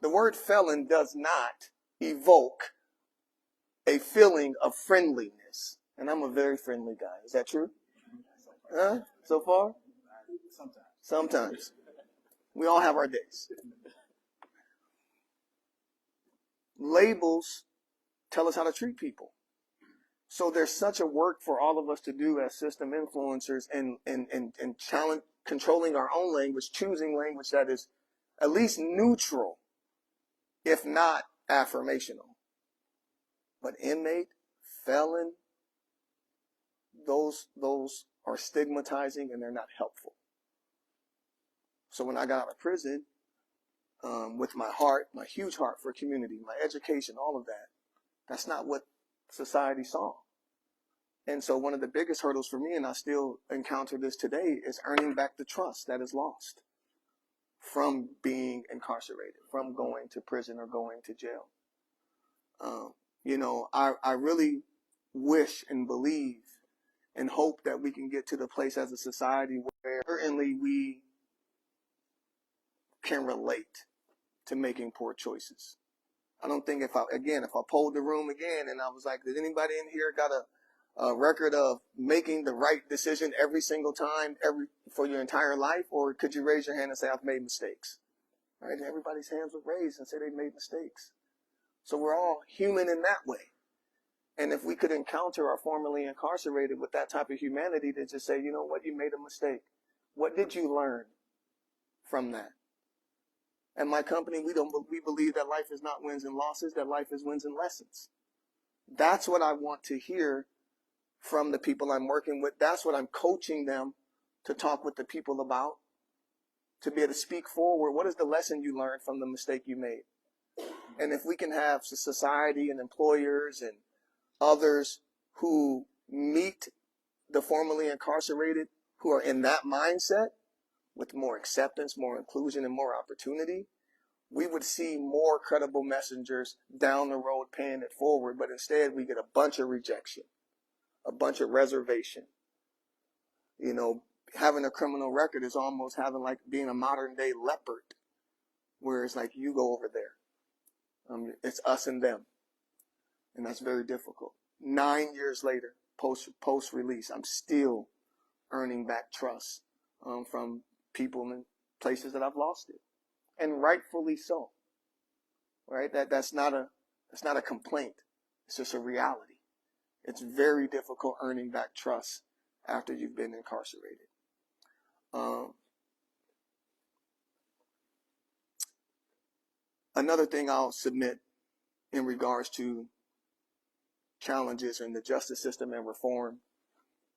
The word felon does not evoke a feeling of friendliness. And I'm a very friendly guy. Is that true? Huh? So far? Sometimes. We all have our days. Labels tell us how to treat people. So there's such a work for all of us to do as system influencers and challenge, controlling our own language, choosing language that is at least neutral, if not affirmational. But inmate, felon, those are stigmatizing and they're not helpful. So when I got out of prison, with my heart, my huge heart for community, my education, all of that, that's not what society saw. And so one of the biggest hurdles for me, and I still encounter this today, is earning back the trust that is lost from being incarcerated, from going to prison or going to jail. I really wish and believe and hope that we can get to the place as a society where certainly we can relate to making poor choices. I don't think if I polled the room again and I was like, did anybody in here got a record of making the right decision every single time, for your entire life? Or could you raise your hand and say, I've made mistakes? Right? Everybody's hands would raise and say they've made mistakes. So we're all human in that way. And if we could encounter our formerly incarcerated with that type of humanity to just say, you know what, you made a mistake. What did you learn from that? At my company, we believe that life is not wins and losses, that life is wins and lessons. That's what I want to hear from the people I'm working with. That's what I'm coaching them to talk with the people about, to be able to speak forward. What is the lesson you learned from the mistake you made? And if we can have society and employers and others who meet the formerly incarcerated who are in that mindset with more acceptance, more inclusion, and more opportunity, we would see more credible messengers down the road paying it forward. But instead, we get a bunch of rejection, a bunch of reservation. You know, having a criminal record is almost having like being a modern day leopard, where it's like, you go over there. It's us and them. And that's very difficult. 9 years later, post release, I'm still earning back trust from people and places that I've lost it, and rightfully so. Right? That's not a complaint. It's just a reality. It's very difficult earning back trust after you've been incarcerated. Another thing I'll submit in regards to challenges in the justice system and reform,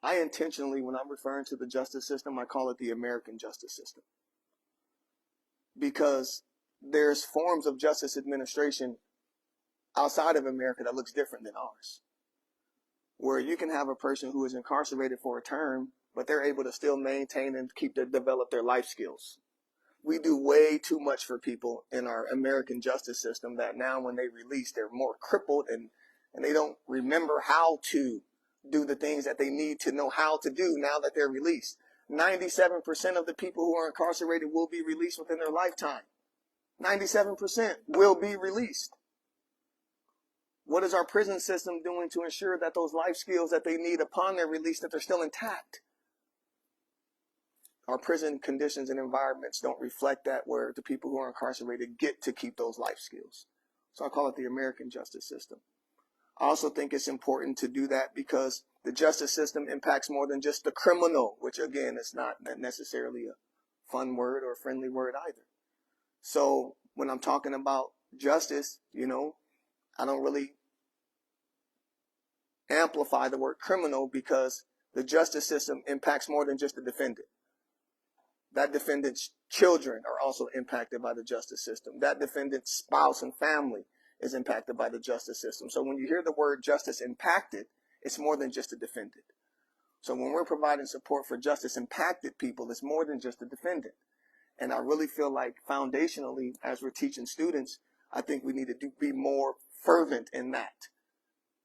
I intentionally, when I'm referring to the justice system, I call it the American justice system. Because there's forms of justice administration outside of America that looks different than ours, where you can have a person who is incarcerated for a term, but they're able to still maintain and develop their life skills. We do way too much for people in our American justice system that now when they release, they're more crippled and they don't remember how to do the things that they need to know how to do now that they're released. 97% of the people who are incarcerated will be released within their lifetime. 97% will be released. What is our prison system doing to ensure that those life skills that they need upon their release, that they're still intact? Our prison conditions and environments don't reflect that, where the people who are incarcerated get to keep those life skills. So I call it the American justice system. I also think it's important to do that because the justice system impacts more than just the criminal, which again is not necessarily a fun word or a friendly word either. So when I'm talking about justice, I don't really amplify the word criminal, because the justice system impacts more than just the defendant. That defendant's children are also impacted by the justice system. That defendant's spouse and family is impacted by the justice system. So when you hear the word justice impacted, it's more than just a defendant. So when we're providing support for justice impacted people, it's more than just a defendant. And I really feel like foundationally, as we're teaching students, I think we need to be more fervent in that.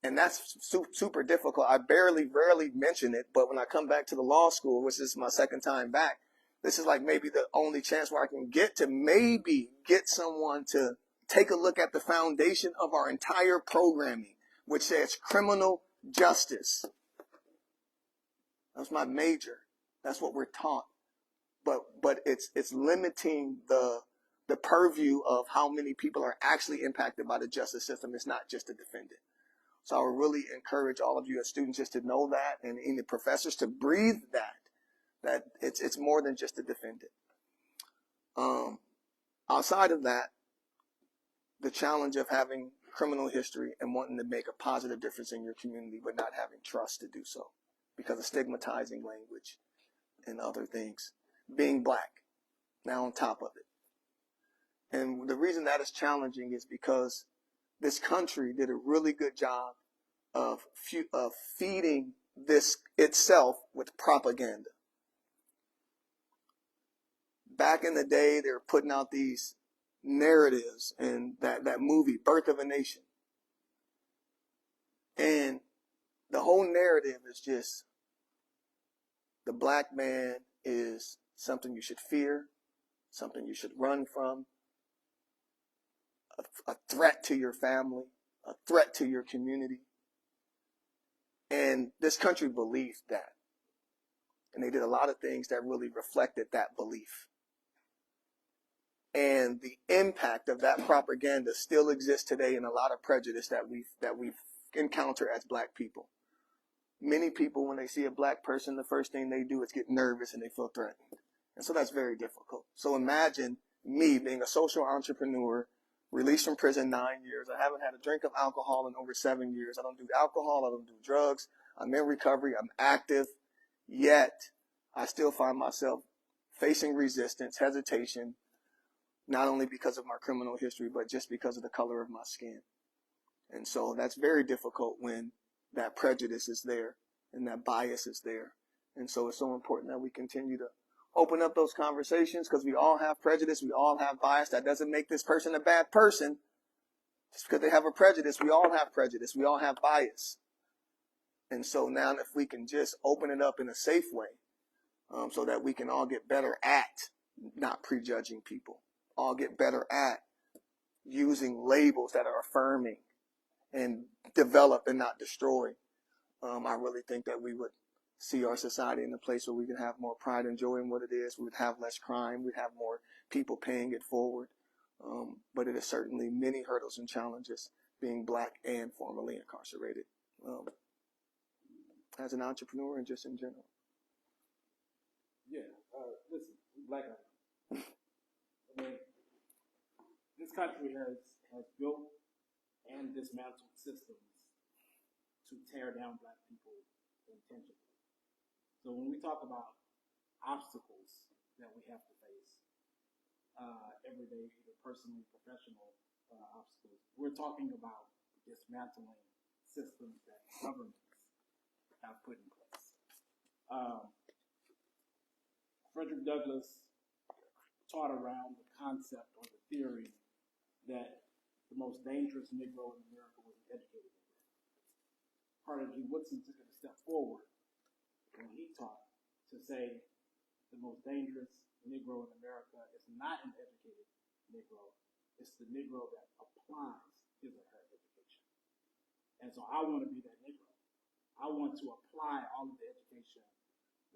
And that's super difficult. I rarely mention it, but when I come back to the law school, which is my second time back, this is like maybe the only chance where I can get to maybe get someone to take a look at the foundation of our entire programming, which says criminal justice. That's my major. That's what we're taught. But it's limiting the purview of how many people are actually impacted by the justice system. It's not just a defendant. So I would really encourage all of you as students just to know that, and the professors to breathe that it's more than just a defendant. Outside of that, the challenge of having criminal history and wanting to make a positive difference in your community, but not having trust to do so because of stigmatizing language and other things. Being black, now on top of it. And the reason that is challenging is because this country did a really good job of feeding this itself with propaganda. Back in the day, they were putting out these narratives and that movie, Birth of a Nation. And the whole narrative is just the black man is something you should fear, something you should run from, a threat to your family, a threat to your community. And this country believed that. And they did a lot of things that really reflected that belief. And the impact of that propaganda still exists today in a lot of prejudice that we've encountered as black people. Many people, when they see a black person, the first thing they do is get nervous and they feel threatened. And so that's very difficult. So imagine me being a social entrepreneur, released from prison 9 years. I haven't had a drink of alcohol in over 7 years. I don't do alcohol. I don't do drugs. I'm in recovery. I'm active. Yet I still find myself facing resistance, hesitation, not only because of my criminal history, but just because of the color of my skin. And so that's very difficult when that prejudice is there and that bias is there. And so it's so important that we continue to open up those conversations, because we all have prejudice, we all have bias. That doesn't make this person a bad person. Just because they have a prejudice, we all have prejudice, we all have bias. And so now if we can just open it up in a safe way, so that we can all get better at not prejudging people, all get better at using labels that are affirming and develop and not destroy. I really think that we would see our society in a place where we can have more pride and joy in what it is. We would have less crime. We'd have more people paying it forward. But it is certainly many hurdles and challenges being Black and formerly incarcerated, as an entrepreneur and just in general. Yeah, listen, we Black. I mean, this country has built and dismantled systems to tear down Black people intentionally. So when we talk about obstacles that we have to face, everyday, either personally, professional obstacles, we're talking about dismantling systems that governments have put in place. Frederick Douglass taught around the concept or the theory that the most dangerous Negro in America was an educated Negro. Carter G. Woodson took it a step forward when he taught to say the most dangerous Negro in America is not an educated Negro, it's the Negro that applies his or her education. And so I want to be that Negro. I want to apply all of the education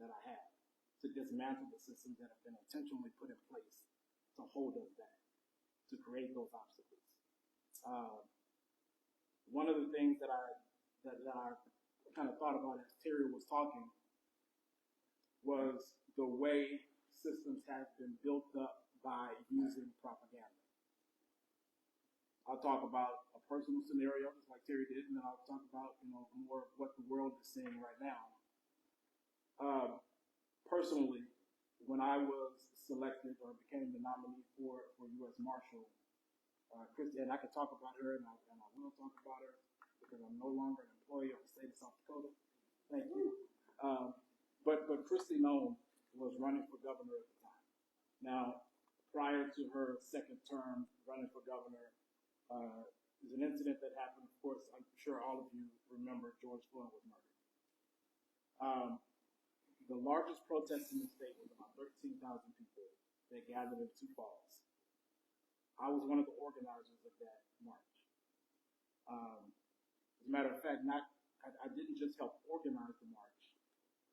that I have to dismantle the systems that have been intentionally put in place to hold us back, to create those obstacles. One of the things that I kind of thought about as Terry was talking was the way systems have been built up by using propaganda. I'll talk about a personal scenario, just like Terry did, and then I'll talk about more of what the world is seeing right now. Personally, when I was selected or became the nominee for U.S. Marshal, Christy, and I could talk about her, and I will talk about her because I'm no longer an employee of the state of South Dakota. Thank you. But Christy Nome was running for governor at the time. Now, prior to her second term running for governor, there's an incident that happened. Of course, I'm sure all of you remember George Floyd was murdered. The largest protest in the state was about 13,000 people that gathered in Sioux Falls. I was one of the organizers of that march. As a matter of fact, I didn't just help organize the march.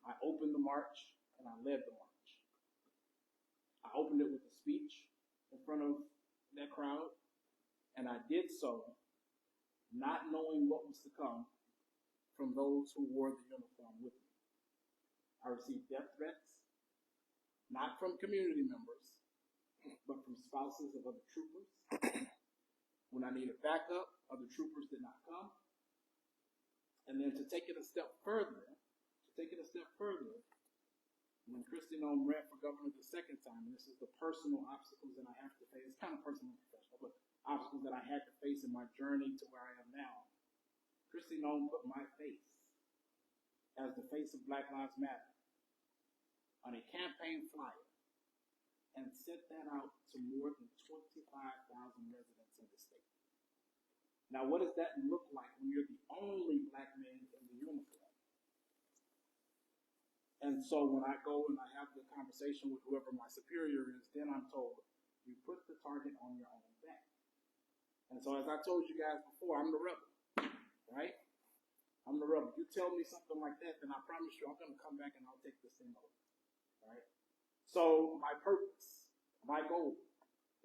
I opened the march and I led the march. I opened it with a speech in front of that crowd, and I did so not knowing what was to come from those who wore the uniform with me. I received death threats, not from community members, but from spouses of other troopers. When I needed backup, other troopers did not come. And then to take it a step further, when Christy Nome ran for governor the second time, and this is the personal obstacles that I have to face, it's kind of personal and professional, but obstacles that I had to face in my journey to where I am now, Christy Nome put my face as the face of Black Lives Matter on a campaign flyer and sent that out to more than 25,000 residents in the state. Now, what does that look like when you're the only Black man in the uniform? And so when I go and I have the conversation with whoever my superior is, then I'm told, you put the target on your own back. And so as I told you guys before, I'm the rebel, right? I'm the rebel. You tell me something like that, then I promise you I'm going to come back and I'll take this thing over, right? So my purpose, my goal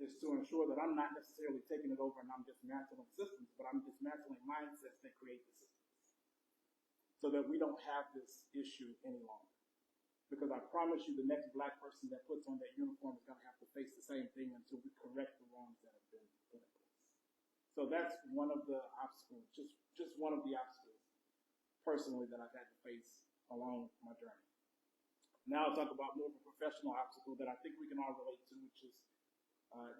is to ensure that I'm not necessarily taking it over and I'm dismantling systems, but I'm dismantling mindsets that create the systems so that we don't have this issue any longer. Because I promise you the next Black person that puts on that uniform is going to have to face the same thing until we correct the wrongs that have been put in place. So that's one of the obstacles, just one of the obstacles personally that I've had to face along my journey. Now I'll talk about more of a professional obstacle that I think we can all relate to, which is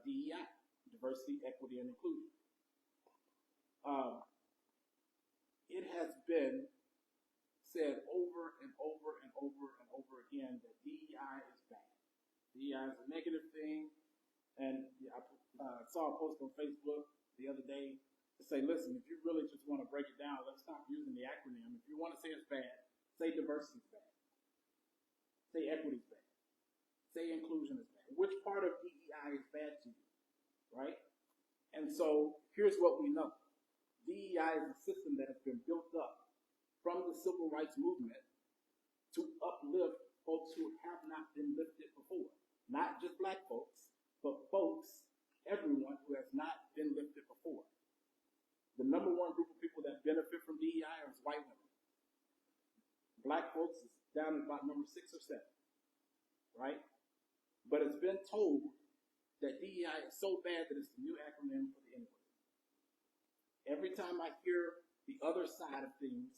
DEI, diversity, equity, and inclusion. It has been said over and over and over and over again that DEI is bad. DEI is a negative thing. And I saw a post on Facebook the other day to say, listen, if you really just want to break it down, let's stop using the acronym. If you want to say it's bad, say diversity is bad. Say equity is bad. Say inclusion is bad. Which part of DEI is bad to you, right? And so here's what we know. DEI is a system that has been built up from the civil rights movement to uplift folks who have not been lifted before. Not just black folks, but folks, everyone who has not been lifted before. The number one group of people that benefit from DEI is white women. Black folks is down at about number 6 or 7, right? But it's been told that DEI is so bad that it's the new acronym for the N-word. Every time I hear the other side of things,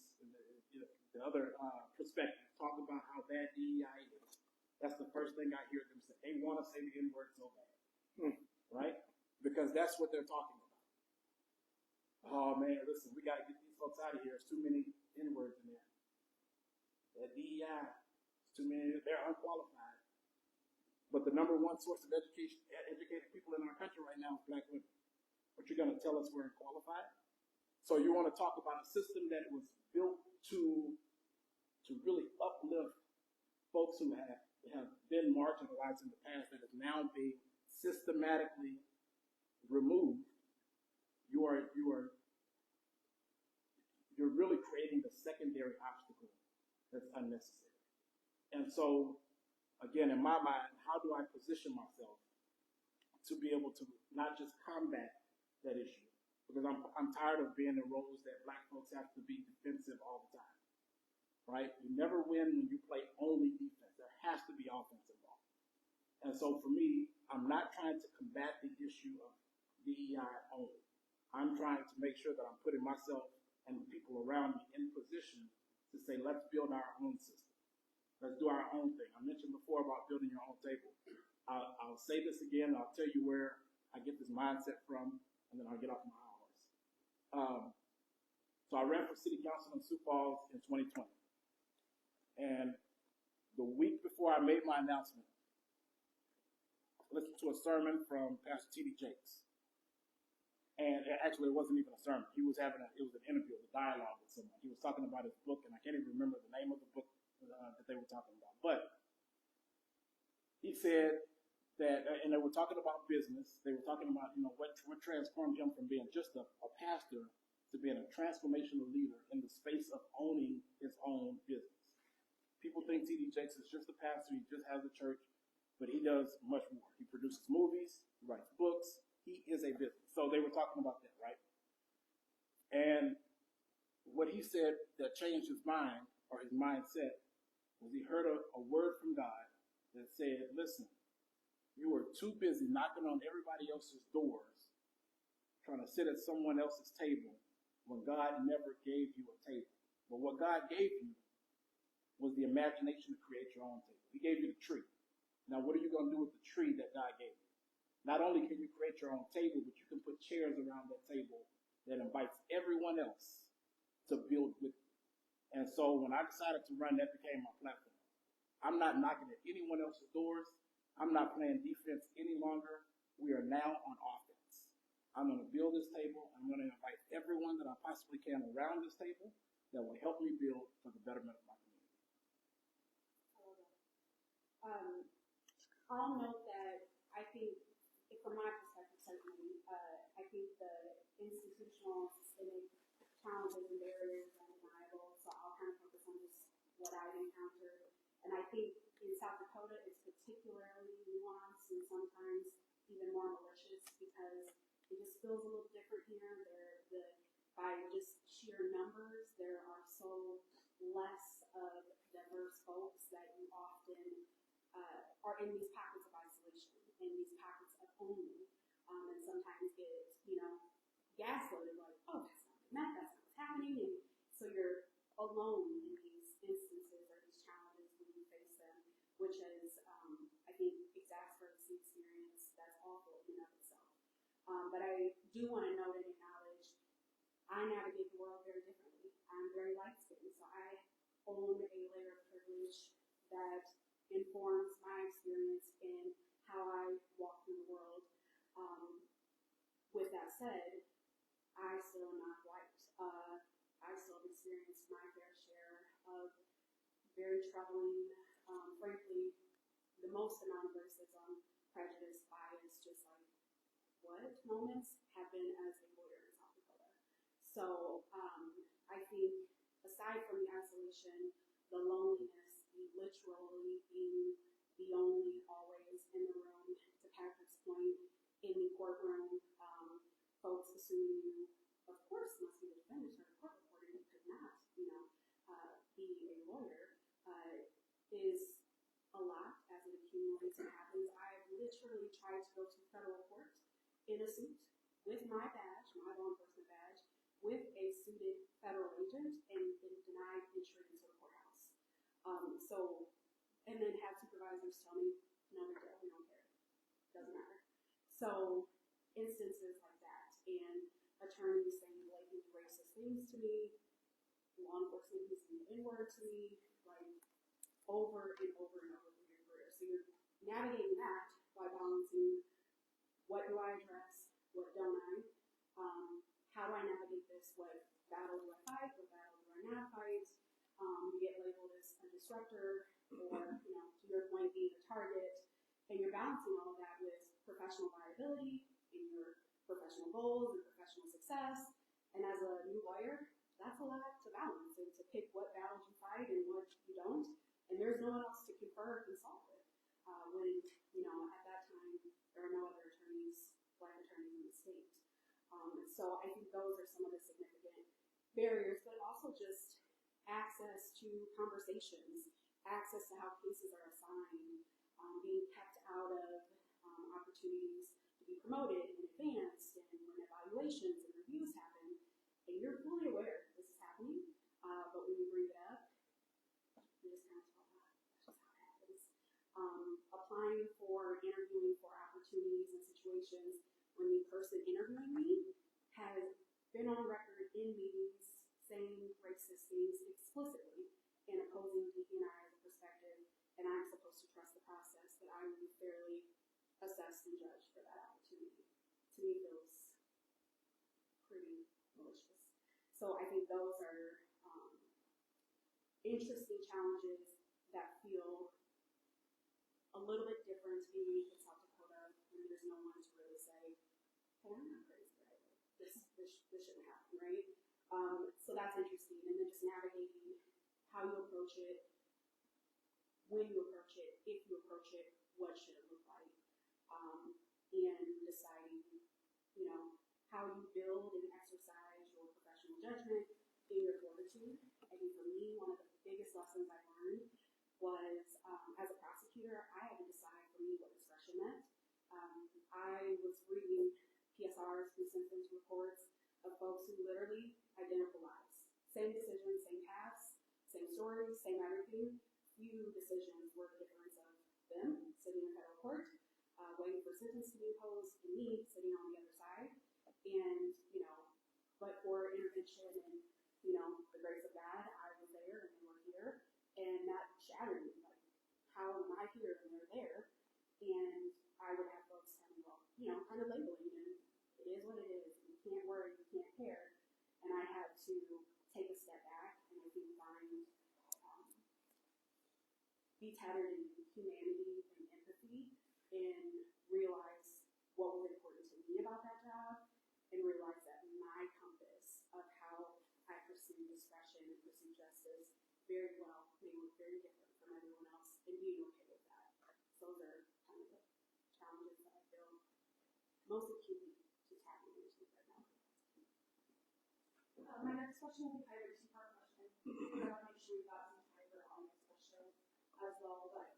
the other perspective, talk about how bad DEI is, that's the first thing I hear them say. They want to say the N-word so bad, right? Because that's what they're talking about. Oh man, listen, we got to get these folks out of here. There's too many N-words in there. That DEI, too many. They're unqualified. But the number one source of educated people in our country right now is black women. But you're going to tell us we're unqualified? So you want to talk about a system that was built to really uplift folks who have been marginalized in the past that is now being systematically removed. You're really creating a secondary obstacle that's unnecessary. And so, again, in my mind, how do I position myself to be able to not just combat that issue? Because I'm tired of being in roles that black folks have to be defensive all the time, right? You never win when you play only defense. There has to be offense involved. And so for me, I'm not trying to combat the issue of DEI only. I'm trying to make sure that I'm putting myself and the people around me in position to say, let's build our own system. Let's do our own thing. I mentioned before about building your own table. I'll say this again. I'll tell you where I get this mindset from, and then I'll get off my high horse. So I ran for city council in Sioux Falls in 2020. And the week before I made my announcement, I listened to a sermon from Pastor T.D. Jakes. And actually, it wasn't even a sermon. It was an interview, a dialogue with someone. He was talking about his book, and I can't even remember the name of the book that they were talking about. But he said that, and they were talking about business. They were talking about, what transformed him from being just a pastor to being a transformational leader in the space of owning his own business. People think T.D. Jakes is just a pastor. He just has a church, but he does much more. He produces movies, he writes books. He is a business. So they were talking about that, right? And what he said that changed his mind, or his mindset, was he heard a word from God that said, listen, you are too busy knocking on everybody else's doors, trying to sit at someone else's table, when God never gave you a table. But what God gave you was the imagination to create your own table. He gave you the tree. Now, what are you going to do with the tree that God gave you? Not only can you create your own table, but you can put chairs around that table that invites everyone else to build with you. And so when I decided to run, that became my platform. I'm not knocking at anyone else's doors. I'm not playing defense any longer. We are now on offense. I'm going to build this table. I'm going to invite everyone that I possibly can around this table that will help me build for the betterment of my community. I'll note that I think, from my perspective, certainly, I think the institutional and systemic challenges and barriers are undeniable. So I'll kind of focus on just what I've encountered. And I think in South Dakota, it's particularly nuanced and sometimes even more malicious because it just feels a little different here. By just sheer numbers, there are so less of diverse folks that you often are in these pockets of isolation, in these pockets of only, and sometimes get, gaslighted, like, oh, that's not what's happening, and so you're alone in these instances or these challenges when you face them, which is, I think, exacerbates the experience that's awful in and of itself. But I do want to note and acknowledge, I navigate the world very differently. I'm very light-skinned, so I own a layer of privilege that informs my experience in how I walk through the world. With that said, I still am not white. I still have experienced my fair share of very troubling, frankly, the most amount of racism, prejudice, bias, just like what moments have been as a lawyer in South Dakota. So I think aside from the isolation, the loneliness, the literally being the only always in the room, to Patrick's point, in the courtroom, folks assuming you, of course, must be the defendant or the court reporter. You could not, be a lawyer, is a lot as it accumulates and happens. I've literally tried to go to federal court in a suit with my badge, my law enforcement badge, with a suited federal agent, and been denied entry into the courthouse. And then have supervisors tell me, no, we don't care. Doesn't matter. So instances like that, and attorneys saying blatantly racist things to me, law enforcement using the N-word to me, like over and over and over in your career. So you're navigating that by balancing what do I address, what don't I, how do I navigate this, what battle do I fight, what battle do I not fight, you get labeled as a disruptor, or, to your point, being a target, and you're balancing all of that with professional liability and your professional goals and professional success. And as a new lawyer, that's a lot to balance and to pick what battles you fight and what you don't. And there's no one else to confer or consult with. When, at that time, there are no other attorneys, black attorneys in the state. So I think those are some of the significant barriers, but also just access to conversations, access to how cases are assigned, being kept out of opportunities to be promoted and advanced, and when evaluations and reviews happen, and you're fully aware this is happening, but when you bring it up, you just kind of tell that. That's just how it happens. Applying for, interviewing for opportunities and situations when the person interviewing me has been on record in meetings saying racist things explicitly and opposing DE&I as a perspective, and I'm supposed to trust the process that I will be fairly assessed and judged for that opportunity. To me, feels pretty malicious. So I think those are interesting challenges that feel a little bit different to me in South Dakota, when there's no one to really say, hey, I'm not crazy, right? This shouldn't happen, right? So that's interesting. And then just navigating how you approach it, when you approach it, if you approach it, what should it look like? And deciding, how you build and exercise your professional judgment in your fortitude. I think for me, one of the biggest lessons I learned was, as a prosecutor, I had to decide for me what discretion meant. I was reading PSRs, pre-sentence reports of folks who literally identical lives. Same decisions, same paths, same stories, same everything. Few decisions were the difference of them sitting in federal court, waiting for sentence to be imposed, and me sitting on the other side. And, but for intervention and, the grace of God, I was there and they were here. And that shattered me. Like, how am I here and they're there? And I would have folks tell me, well, kind of labeling, and it is what it is. You can't worry, you can't care. And I had to take a step back and I think be tethered in humanity and empathy, and realize what was important to me about that job, and realize that my compass of how I pursue discretion and pursue justice very well may look very different from everyone else, and being okay with that. So those are kind of the challenges that I feel most acutely to tackle into right now. My next question will be kind of a two-part question. I want to make sure we've got some time for on this question as well. But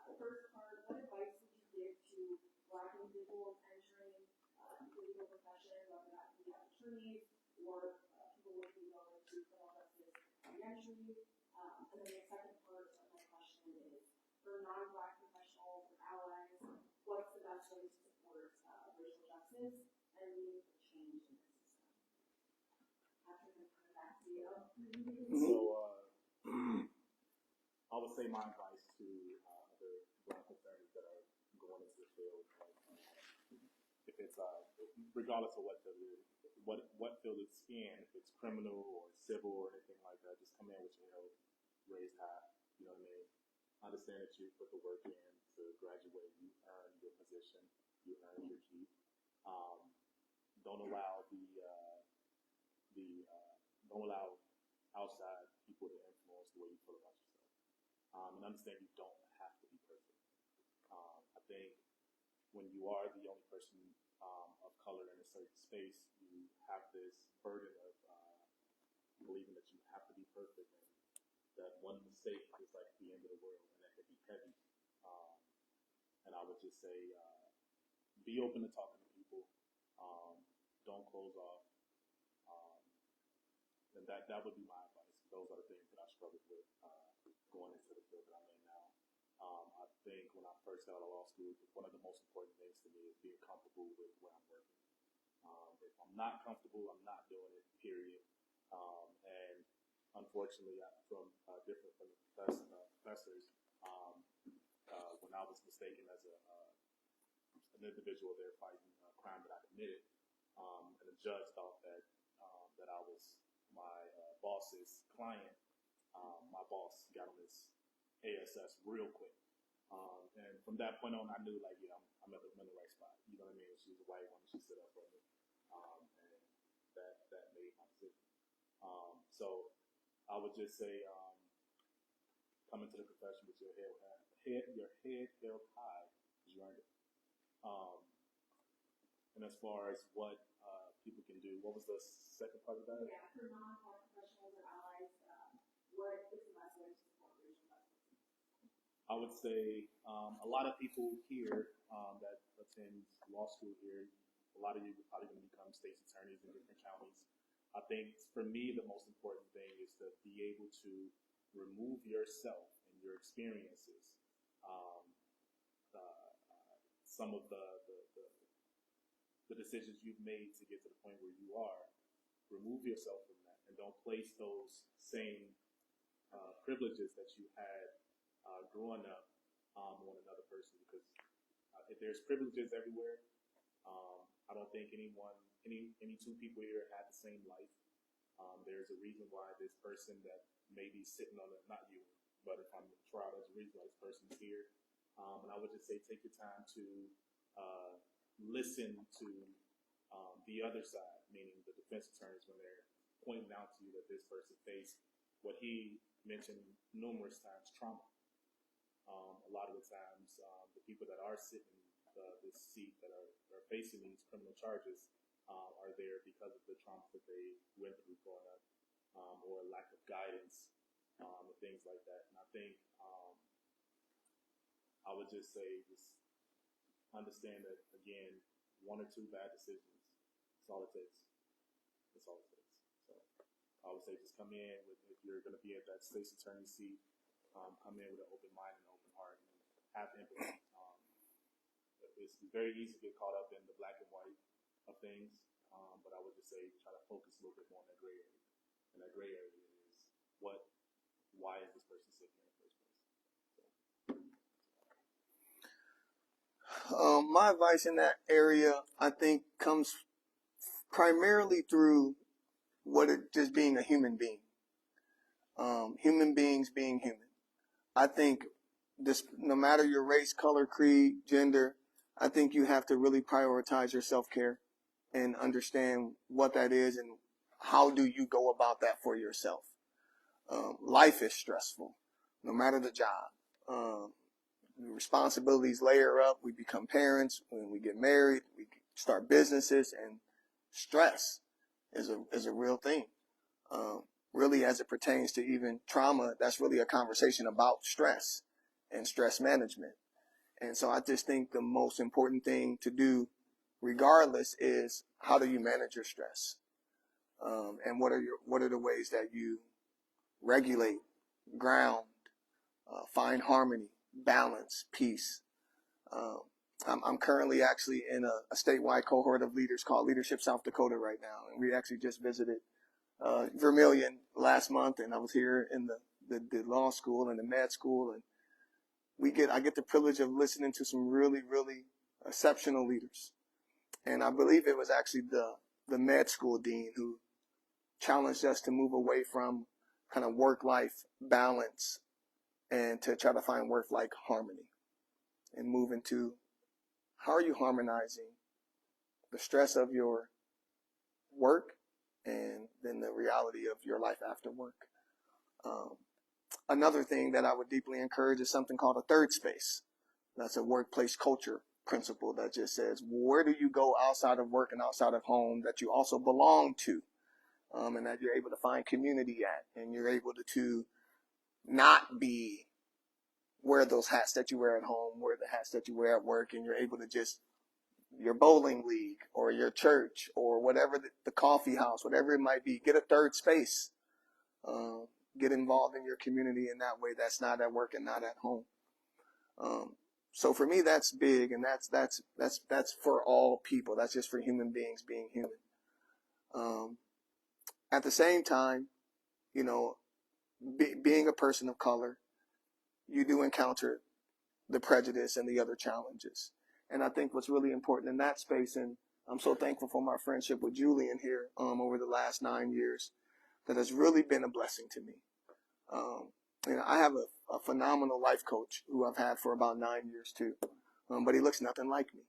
the first part, what advice would you give to Black individuals entering the legal profession, whether that be attorneys or people working on criminal justice entry? And then the second part of my question is, for non-Black professionals or allies, what's the best way to support racial justice and meaningful change in the system? After the back to you. So, will say my advice to other black attorneys that are going into the field, if it's regardless of what field it is, what field it's in, if it's criminal or civil or anything like that, just come in with your head raised high. You know what I mean? Understand that you put the work in to graduate. You earn your position. You earn your keep. Don't allow don't allow outside people to influence the way you feel about yourself. And understand you don't have to be perfect. I think when you are the only person of color in a certain space, you have this burden of believing that you have to be perfect, and that one mistake is like the end of the world, and that could be heavy. And I would just say, be open to talking to people. Don't close off. And that would be my advice. Those are the things that I struggled with going into the field that I'm in now. I think when I first got out of law school, one of the most important things to me is being comfortable with where I'm working. If I'm not comfortable, I'm not doing it, period. And unfortunately, from different from the professors, when I was mistaken as an individual there fighting a crime that I committed, and the judge thought that that I was my boss's client. My boss got on his ASS real quick. And from that point on, I knew, like, yeah, I'm in the right spot. You know what I mean? She was a white woman. She stood up for me. And that made my decision. So I would just say, come into the profession with your head held high, because you earned it. And as far as what people can do, what was the second part of that? Yeah, for non-law professionals or allies, what is the best way to support racial justice? I would say a lot of people here that attend law school here, a lot of you are probably going to become state's attorneys in different counties. I think for me, the most important thing is to be able to remove yourself and your experiences, some of the decisions you've made to get to the point where you are. Remove yourself from that, and don't place those same privileges that you had growing up on another person, because if there's privileges everywhere, I don't think any two people here had the same life. There's a reason why this person that may be sitting on it, not you, but if I'm in trial, there's a reason why this person's here. And I would just say, take your time to listen to the other side, meaning the defense attorneys, when they're pointing out to you that this person faced what he mentioned numerous times, trauma. A lot of the times, the people that are sitting this seat that are facing these criminal charges are there because of the trauma that they went through growing up, or lack of guidance, and things like that. And I think I would just say, just understand that, again, one or two bad decisions, that's all it takes. That's all it takes. So I would say, just come in with, if you're going to be at that state's attorney seat, come in with an open mind and open heart, and have empathy. It's very easy to get caught up in the black and white of things, but I would just say, try to focus a little bit more on that gray area. And that gray area is why is this person sick in the first place? My advice in that area, I think, comes primarily through just being a human being. Human beings being human. I think no matter your race, color, creed, gender, I think you have to really prioritize your self-care and understand what that is and how do you go about that for yourself. Life is stressful, no matter the job. Responsibilities layer up. We become parents. When we get married, we start businesses, and stress is a real thing. Really, as it pertains to even trauma, that's really a conversation about stress and stress management. And so I just think the most important thing to do, regardless, is how do you manage your stress, and what are the ways that you regulate, ground, find harmony, balance, peace. I'm currently actually in a statewide cohort of leaders called Leadership South Dakota right now, and we actually just visited Vermilion last month, and I was here in the law school and the med school, and I get the privilege of listening to some really, really exceptional leaders. And I believe it was actually the med school dean who challenged us to move away from kind of work-life balance and to try to find work-life harmony and move into how are you harmonizing the stress of your work and then the reality of your life after work. Another thing that I would deeply encourage is something called a third space. That's a workplace culture principle that just says, where do you go outside of work and outside of home that you also belong to? And that you're able to find community at, and you're able to not be wear those hats that you wear at home, wear the hats that you wear at work, and you're able to just your bowling league or your church or whatever the coffee house, whatever it might be, get a third space. Get involved in your community in that way. That's not at work and not at home. So for me, that's big, and that's for all people. That's just for human beings being human. At the same time, you know, being a person of color, you do encounter the prejudice and the other challenges. And I think what's really important in that space, and I'm so thankful for my friendship with Julian here over the last 9 years, that has really been a blessing to me. You know, I have a phenomenal life coach who I've had for about 9 years too, but he looks nothing like me.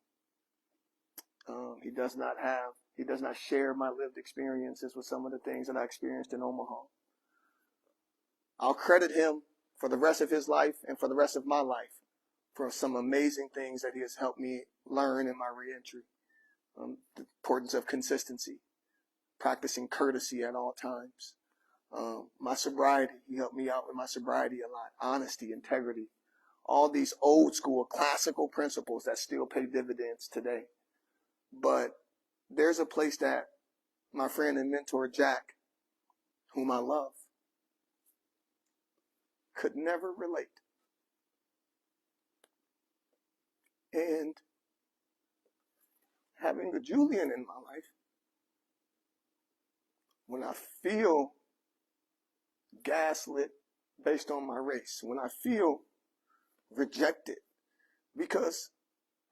He does not share my lived experiences with some of the things that I experienced in Omaha. I'll credit him for the rest of his life and for the rest of my life for some amazing things that he has helped me learn in my reentry. The importance of consistency, practicing courtesy at all times. My sobriety, he helped me out with my sobriety a lot. Honesty, integrity, all these old school classical principles that still pay dividends today. But there's a place that my friend and mentor Jack, whom I love, could never relate. And having a Julian in my life, when I feel gaslit based on my race, when I feel rejected, because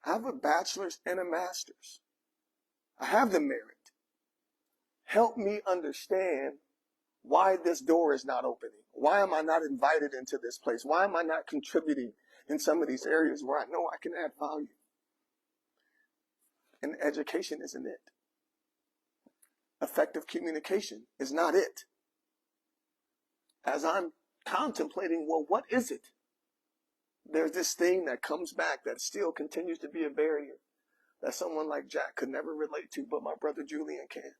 I have a bachelor's and a master's, I have the merit. Help me understand why this door is not opening. Why am I not invited into this place? Why am I not contributing in some of these areas where I know I can add value? And education isn't it. Effective communication is not it. As I'm contemplating, well, what is it? There's this thing that comes back that still continues to be a barrier that someone like Jack could never relate to, but my brother Julian can.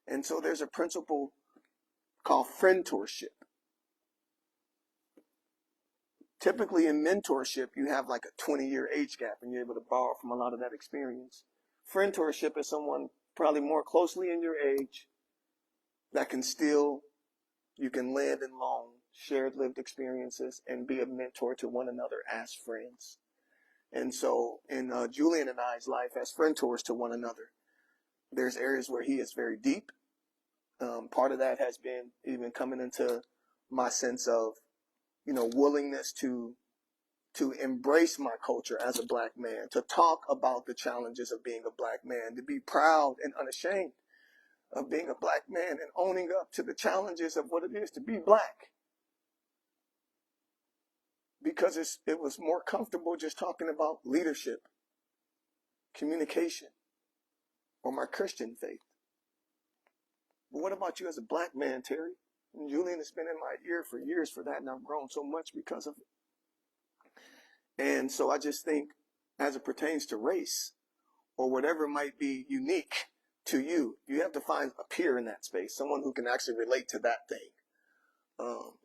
And so there's a principle called friendtorship. Typically in mentorship, you have like a 20-year age gap and you're able to borrow from a lot of that experience. Friendtorship is someone probably more closely in your age that can still, you can lend and loan shared lived experiences and be a mentor to one another as friends. And so in Julian and I's life as friendtors to one another, there's areas where he is very deep. Part of that has been even coming into my sense of, you know, willingness to embrace my culture as a black man, to talk about the challenges of being a black man, to be proud and unashamed of being a black man and owning up to the challenges of what it is to be black. Because it was more comfortable just talking about leadership, communication, or my Christian faith. But what about you as a black man, Terry? And Julian has been in my ear for years for that, and I've grown so much because of it. And so I just think, as it pertains to race, or whatever might be unique to you, you have to find a peer in that space, someone who can actually relate to that thing.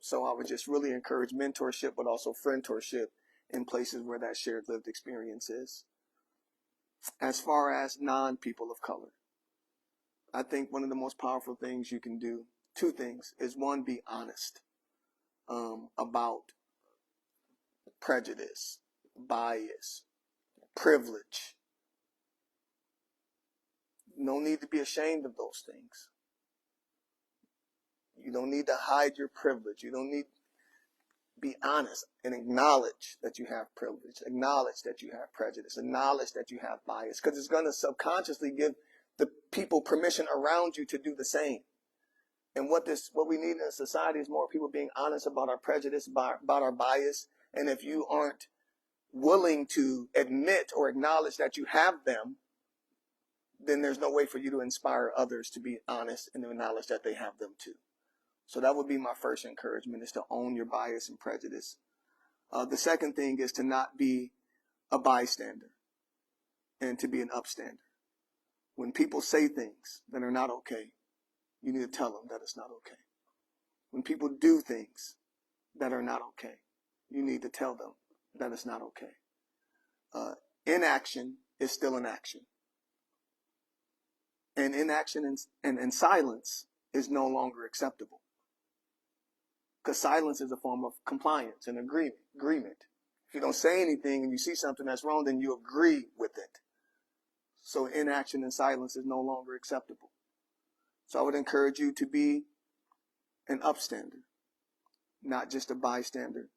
So I would just really encourage mentorship, but also friendtorship in places where that shared lived experience is. As far as non-people of color, I think one of the most powerful things you can do, two things, is one, be honest about prejudice, bias, privilege. No need to be ashamed of those things. You don't need to hide your privilege. You don't need be honest and acknowledge that you have privilege, acknowledge that you have prejudice, acknowledge that you have bias, because it's going to subconsciously give the people permission around you to do the same. And what we need in a society is more people being honest about our prejudice, about our bias. And if you aren't willing to admit or acknowledge that you have them, then there's no way for you to inspire others to be honest and to acknowledge that they have them too. So that would be my first encouragement, is to own your bias and prejudice. The second thing is to not be a bystander and to be an upstander. When people say things that are not okay, you need to tell them that it's not okay. When people do things that are not okay, you need to tell them that it's not okay. Inaction is still an action. And inaction and silence is no longer acceptable. Because silence is a form of compliance and agreement. If you don't say anything and you see something that's wrong, then you agree with it. So inaction and silence is no longer acceptable. So I would encourage you to be an upstander, not just a bystander.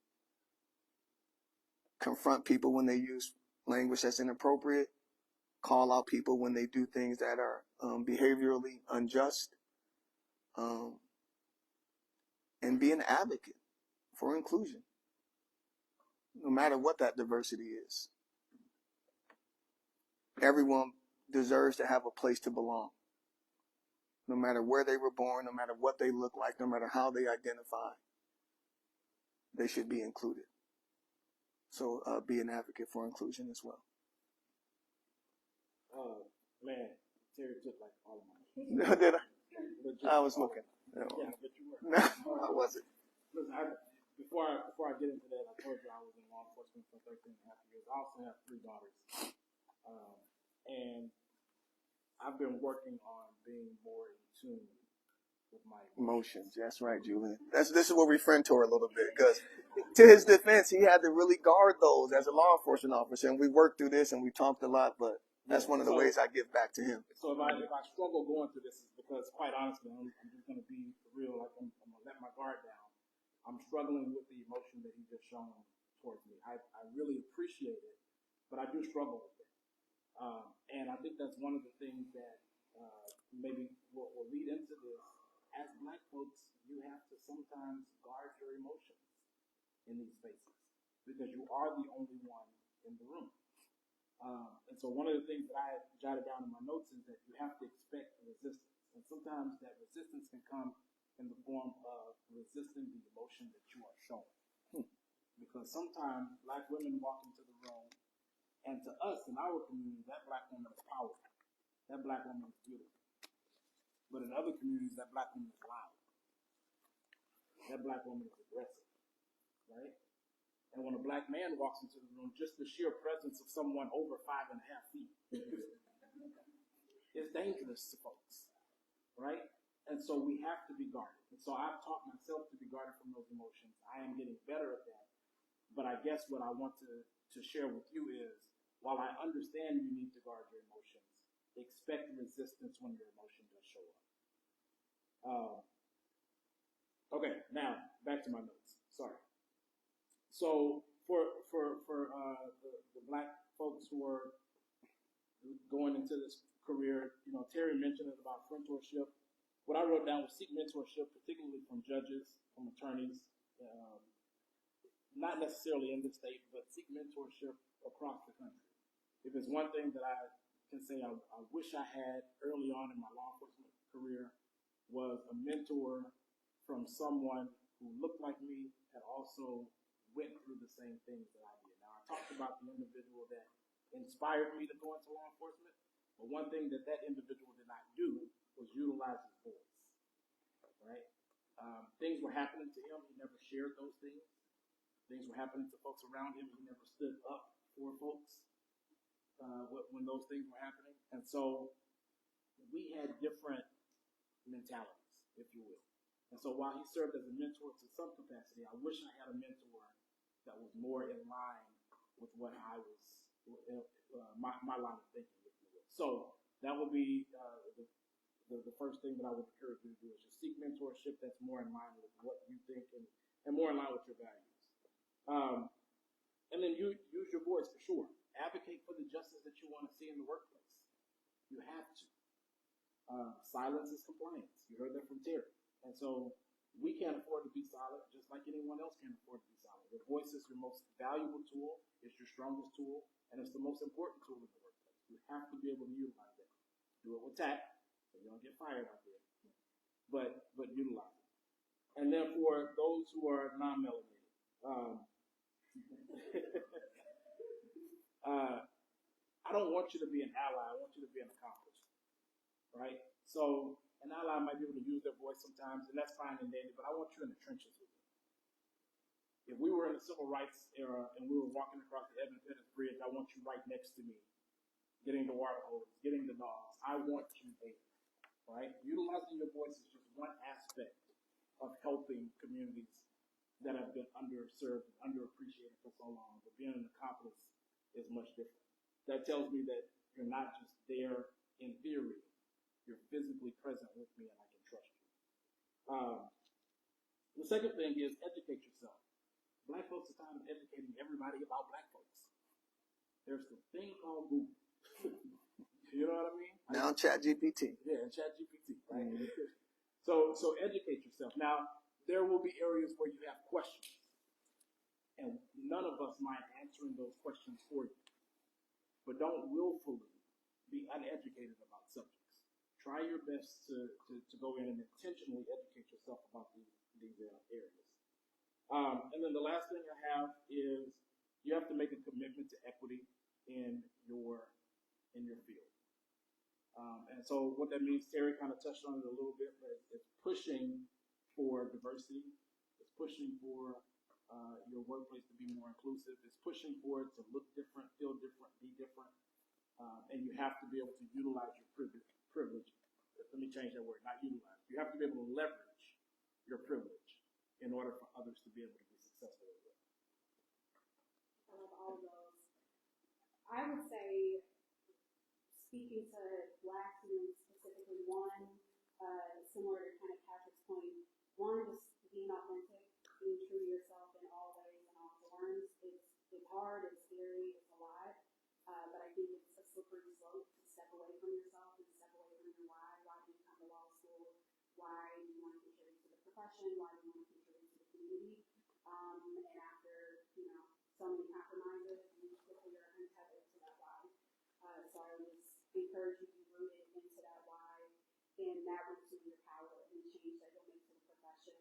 Confront people when they use language that's inappropriate. Call out people when they do things that are behaviorally unjust. And be an advocate for inclusion, no matter what that diversity is. Everyone deserves to have a place to belong. No matter where they were born, no matter what they look like, no matter how they identify, they should be included. So be an advocate for inclusion as well. Man, Terry took like all of mine. Did I? But I was looking. Yeah, but you were. No, I wasn't. Listen, before I get into that, I told you I was in law enforcement for 13 and a half years. I also have 3 daughters. And I've been working on being more in tune with my Emotions. That's right, Julian. This is where we friend tour a little bit, because to his defense, he had to really guard those as a law enforcement officer. And we worked through this and we talked a lot, but that's one of the ways I give back to him. So if I struggle going through this, is because, quite honestly, I'm just going to be real. Like I'm going to let my guard down. I'm struggling with the emotion that he just shown towards me. I really appreciate it, but I do struggle with it. And I think that's one of the things that maybe will lead into this. As Black folks, you have to sometimes guard your emotions in these spaces because you are the only one in the room. And so one of the things that I jotted down in my notes is that you have to expect resistance. And sometimes that resistance can come in the form of resisting the emotion that you are showing. Because sometimes Black women walk into the room, and to us in our community, that Black woman is powerful. That Black woman is beautiful. But in other communities, that Black woman is loud. That Black woman is aggressive, right? And when a Black man walks into the room, just the sheer presence of someone over 5.5 feet is dangerous to folks, right? And so we have to be guarded. And so I've taught myself to be guarded from those emotions. I am getting better at that. But I guess what I want to share with you is, while I understand you need to guard your emotions, expect resistance when your emotion does show up. Okay, now back to my notes. Sorry. So for the Black folks who are going into this career, you know, Terry mentioned it about mentorship. What I wrote down was seek mentorship, particularly from judges, from attorneys, not necessarily in the state, but seek mentorship across the country. If it's one thing that I can say I wish I had early on in my law enforcement career, was a mentor from someone who looked like me and also went through the same things that I did. Now, I talked about the individual that inspired me to go into law enforcement, but one thing that individual did not do was utilize his voice, right? Things were happening to him. He never shared those things. Things were happening to folks around him. He never stood up for folks when those things were happening. And so we had different mentalities, if you will. And so while he served as a mentor to some capacity, I wish I had a mentor that was more in line with what I was, my line of thinking, if you will. So that would be the first thing that I would encourage you to do, is just seek mentorship that's more in line with what you think and more in line with your values. And then you use your voice for sure. Advocate for the justice that you want to see in the workplace. You have to. Silence is compliance. You heard that from Terry. And so we can't afford to be silent, just like anyone else can't afford to be silent. Your voice is your most valuable tool. It's your strongest tool, and it's the most important tool in the workplace. You have to be able to utilize it. Do it with tact, so you don't get fired out there. But utilize it. And then for those who are non-melanated, I don't want you to be an ally. I want you to be an accomplice, right? So an ally might be able to use their voice sometimes, and that's fine and dandy, but I want you in the trenches with it. If we were in the civil rights era and we were walking across the Edmund Pettus Bridge, I want you right next to me, getting the water hose, getting the dogs. I want you there, right? Utilizing your voice is just one aspect of helping communities that have been underserved and underappreciated for so long, but being an accomplice is much different. That tells me that you're not just there in theory, you're physically present with me and I can trust you. The second thing is educate yourself. Black folks are tired of educating everybody about black folks. There's a thing called Google. You know what I mean? Now ChatGPT. Yeah, ChatGPT, right? Mm-hmm. So educate yourself. Now, there will be areas where you have questions, and none of us mind answering those questions for you. But don't willfully be uneducated about subjects. Try your best to go in and intentionally educate yourself about these areas. And then the last thing I have is you have to make a commitment to equity in your field. And so what that means, Terry kind of touched on it a little bit, but it's pushing for diversity. It's pushing for your workplace to be more inclusive. It's pushing for it to look different, feel different, be different. And you have to be able to utilize your privilege. Let me change that word, not utilize. You have to be able to leverage your privilege in order for others to be able to be successful as well. I love all of those. I would say, speaking to Black students specifically, one, similar to kind of Patrick's point, one, just being authentic, being true to yourself in all ways and all forms. It's hard, it's scary, it's a lot, but I think it's a slippery slope to step away from yourself and step away from your why. Why do you come to law school? Why do you want to contribute to the profession? Why do you want to contribute to the community? And after, so many compromises, you quickly are untethered to that why. So I would just encourage you to be rooted into that why, and that roots in your power and change that you'll make to the profession.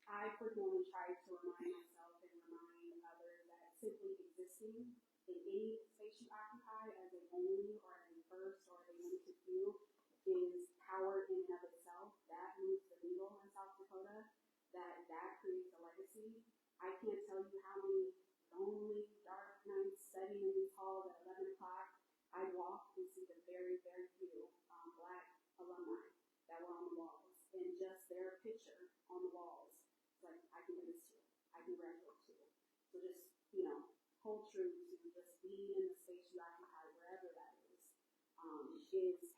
I frequently try to remind myself and remind others that simply existing in any space you occupy as an only or as a first or a limited few is power in and of itself. That moves the needle in South Dakota. That creates a legacy. I can't tell you how many lonely, dark nights studying in these halls at 11 o'clock I'd walk and see the very, very few Black alumni that were on the walls. And just their picture on the walls. It's like, I can do this too. I can graduate too. So just, hold true to just being in the space you occupy, wherever that is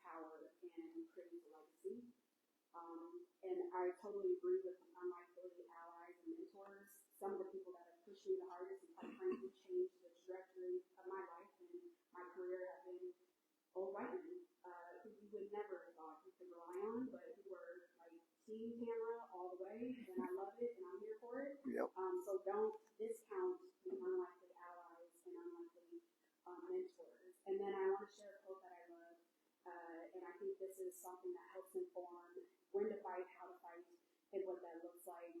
power and creates a legacy. And I totally agree with the unlikely allies and mentors. Some of the people that have pushed me the hardest and quite frankly changed the trajectory of my life and my career have been old white men who you would never have thought you could rely on, but who were like team camera all the way, and I love it and I'm here for it. Yep. So don't discount the unlikely allies and unlikely mentors. And then I want to share a quote that I love, and I think this is something that helps inform when to fight, how to fight, and what that looks like.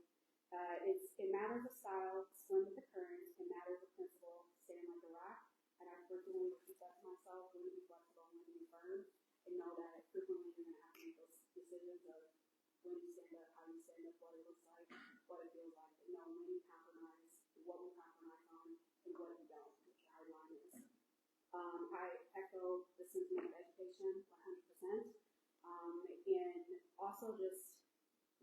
It matters of style, swim with the current. It matters of principle, stand like a rock. And I frequently repeat that to myself, when to be flexible, when to be firm, and know that frequently you're going to have to make those decisions of when you stand up, how you stand up, what it looks like, what it feels like, and know when you compromise, what we compromise on, and what you don't, which our line is. I echo the sentiment of education 100%. And also just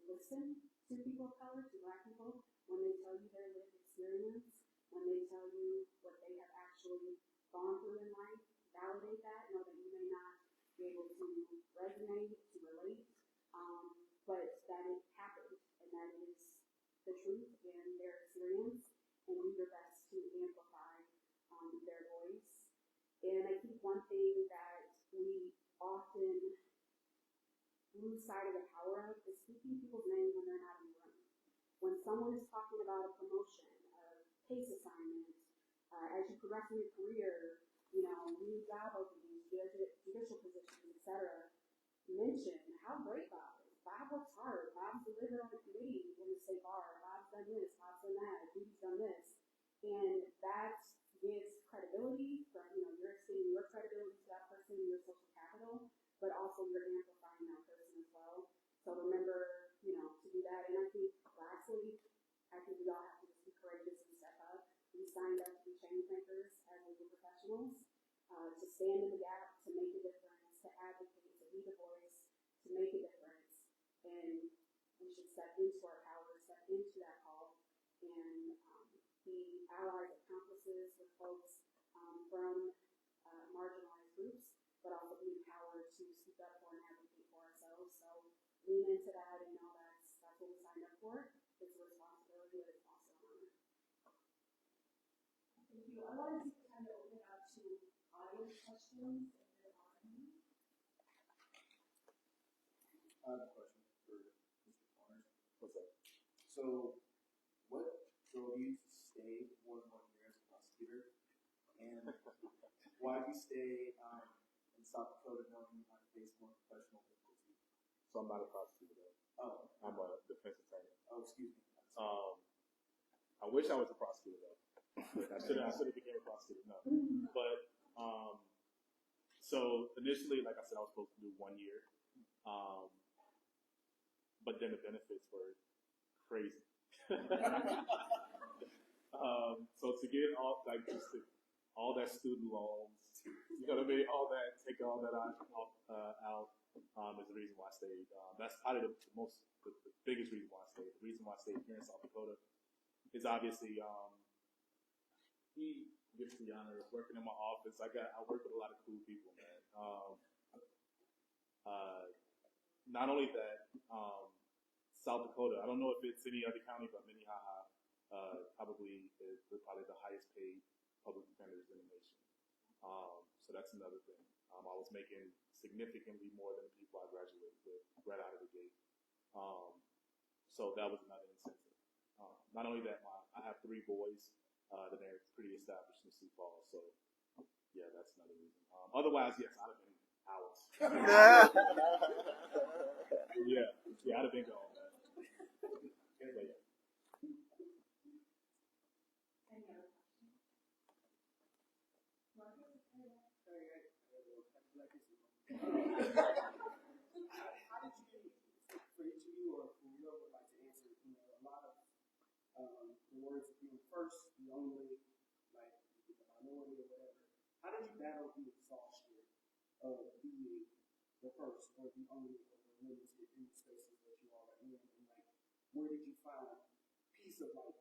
listen to people of color, to Black people, when they tell you their lived experience, when they tell you what they have actually gone through in life. Validate that. Know that you may not be able to resonate, to relate, but that it happened, and that it is the truth, and your best to amplify their voice. And I think one thing that we often lose sight of the power of is speaking people's name when they're not in the room. When someone is talking about a promotion, a case assignment, as you progress in your career, you know, new job openings, judicial positions, etc., mention how great Bob is. Bob works hard. Bob's delivered on the committee in the state bar. Bob's done this. Bob's done that. Judy's done this. And that gives credibility from, you know, you're extending your credibility to that person, your social capital, but also you're amplifying that person as well. So remember, you know, to do that. And I think lastly, I think we all have to just be courageous and step up. We signed up to be change makers as legal professionals, to stand in the gap, to make a difference, to advocate, to be the voice, to make a difference. And we should step into our power, step into that call, and be allies, accomplices with folks from marginalized groups, but also be empowered to speak up for and advocate for ourselves. So lean into that and know that's what we signed up for. It's a responsibility, but it's also an honor. Thank you. I wanted to kind of open it up to audience questions if there are any. I have a question for Mr. Connors. What's up? So, what drove you to stay more than 1 year as a prosecutor? And why did you stay in South Dakota knowing you might face more professional difficulty? So I'm not a prosecutor though. Oh, I'm a defense attorney. oh, excuse me. I wish I was a prosecutor though. I should have became a prosecutor. No, but so initially, like I said, I was supposed to do 1 year, but then the benefits were crazy. So to get all like just all that student loans, you know what I mean, take all that out is the reason why I stayed. That's probably the biggest reason why I stayed. The reason why I stayed here in South Dakota is obviously he gets the honor of working in my office. I work with a lot of cool people, man. Not only that, South Dakota, I don't know if it's any other county, but Minnehaha probably is probably the highest paid public defenders in the nation. So that's another thing. I was making significantly more than the people I graduated with right out of the gate. So that was another incentive. Not only that, I have 3 boys that are pretty established in Sioux Falls. So yeah, that's another reason. Otherwise, yes, I'd have been out. yeah, I'd have been gone, man. But yeah. Any other questions? Marcus? How did you, for each of you or whoever would like to answer, you know, a lot of the words of being first, the only, like the minority or whatever. How did you battle the exhaustion of being the first or the only or the limited in the spaces that you all are in? And like, where did you find peace of like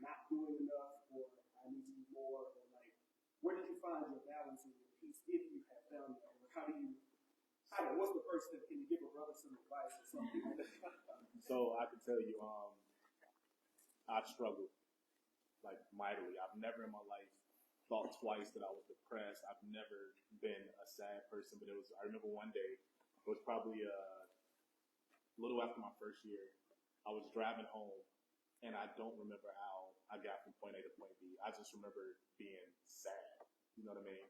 not doing enough or I need to do more or like, where did you find your balance and your peace if you have found that? Or how do you, what's the first step? Can you give a brother some advice or something? So I can tell you, I've struggled like mightily. I've never in my life thought twice that I was depressed. I've never been a sad person, but I remember one day, it was probably a little after my first year, I was driving home and I don't remember how I got from point A to point B. I just remember being sad, you know what I mean?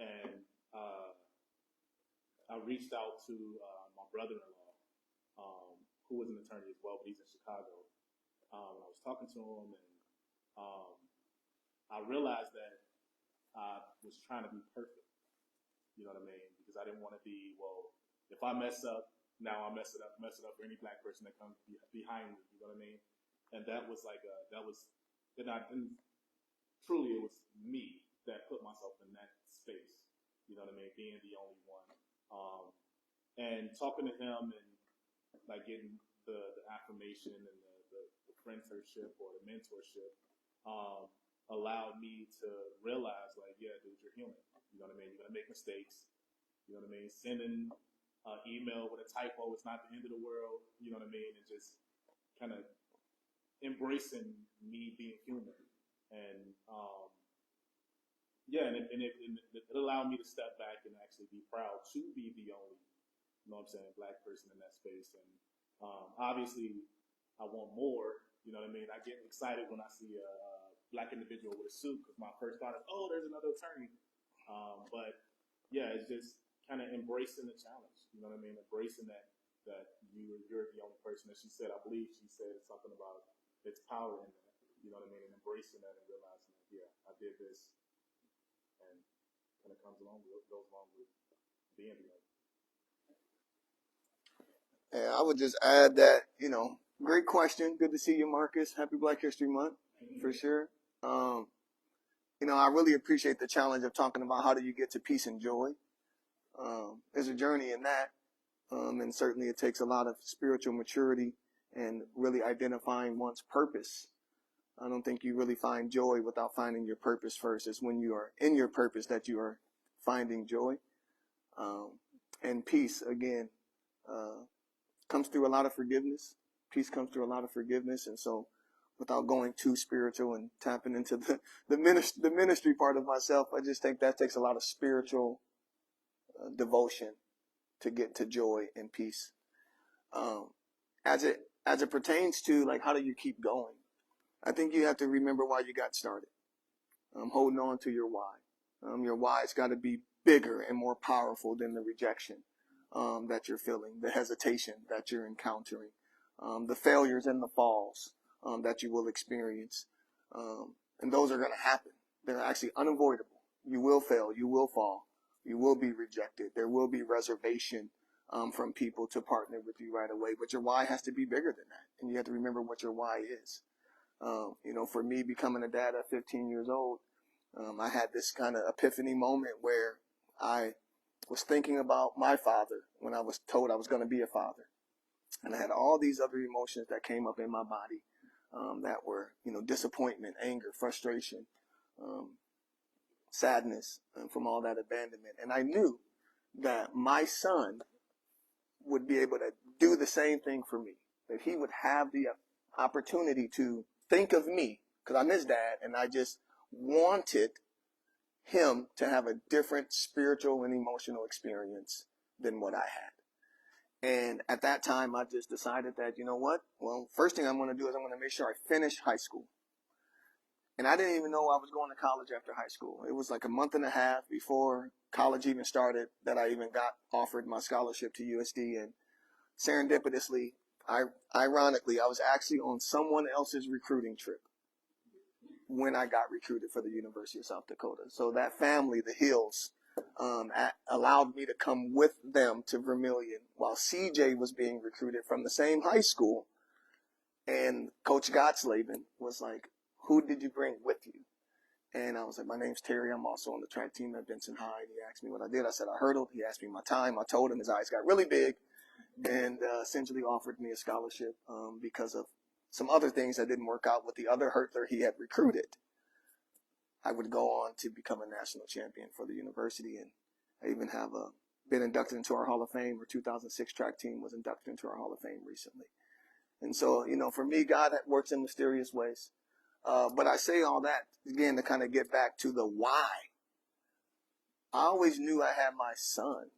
And I reached out to my brother-in-law, who was an attorney as well, but he's in Chicago. I was talking to him, and I realized that I was trying to be perfect. You know what I mean? Because I didn't want to be, well, if I mess up, now I mess it up for any black person that comes behind me. You know what I mean? And that was like truly it was me that put myself in that space. You know what I mean? Being the only one. And talking to him and like getting the affirmation and the friendship or the mentorship allowed me to realize like, yeah, dude, you're human. You know what I mean? You're gonna make mistakes. You know what I mean? Sending an email with a typo is not the end of the world. You know what I mean? And just kind of embracing me being human And yeah, and it allowed me to step back and actually be proud to be the only, you know what I'm saying, black person in that space. And obviously, I want more. You know what I mean? I get excited when I see a black individual with a suit because my first thought is, oh, there's another attorney. But yeah, it's just kind of embracing the challenge. You know what I mean? Embracing that you're the only person. As she said, I believe she said something about its power in that. You know what I mean? And embracing that and realizing that, yeah, I did this, and kind of goes along with being the other. And I would just add that, great question. Good to see you, Marcus. Happy Black History Month, for sure. I really appreciate the challenge of talking about how do you get to peace and joy. There's a journey in that, and certainly it takes a lot of spiritual maturity and really identifying one's purpose. I don't think you really find joy without finding your purpose first. It's when you are in your purpose that you are finding joy. And peace, again, comes through a lot of forgiveness. Peace comes through a lot of forgiveness. And so without going too spiritual and tapping into the ministry part of myself, I just think that takes a lot of spiritual devotion to get to joy and peace. As it pertains to, like, how do you keep going? I think you have to remember why you got started. Holding on to your why. Your why's got to be bigger and more powerful than the rejection that you're feeling, the hesitation that you're encountering, the failures and the falls that you will experience. And those are going to happen. They're actually unavoidable. You will fail. You will fall. You will be rejected. There will be reservation from people to partner with you right away. But your why has to be bigger than that. And you have to remember what your why is. For me, becoming a dad at 15 years old, I had this kind of epiphany moment where I was thinking about my father when I was told I was going to be a father. And I had all these other emotions that came up in my body that were, disappointment, anger, frustration, sadness from all that abandonment. And I knew that my son would be able to do the same thing for me, that he would have the opportunity to think of me, because I'm his dad, and I just wanted him to have a different spiritual and emotional experience than what I had. And at that time, I just decided that, you know what? Well, first thing I'm going to do is I'm going to make sure I finish high school. And I didn't even know I was going to college after high school. It was like a month and a half before college even started that I even got offered my scholarship to USD. And serendipitously, ironically, I was actually on someone else's recruiting trip when I got recruited for the University of South Dakota. So that family, the Hills, allowed me to come with them to Vermilion while CJ was being recruited from the same high school. And Coach Gottslavin was like, who did you bring with you? And I was like, my name's Terry. I'm also on the track team at Benson High. And he asked me what I did. I said I hurdled. He asked me my time. I told him. His eyes got really big and essentially offered me a scholarship because of some other things that didn't work out with the other hurdler he had recruited. I would go on to become a national champion for the university, and I even have been inducted into our Hall of Fame. Our 2006 track team was inducted into our Hall of Fame recently. And so, for me, God works in mysterious ways. But I say all that, again, to kind of get back to the why. I always knew I had my son,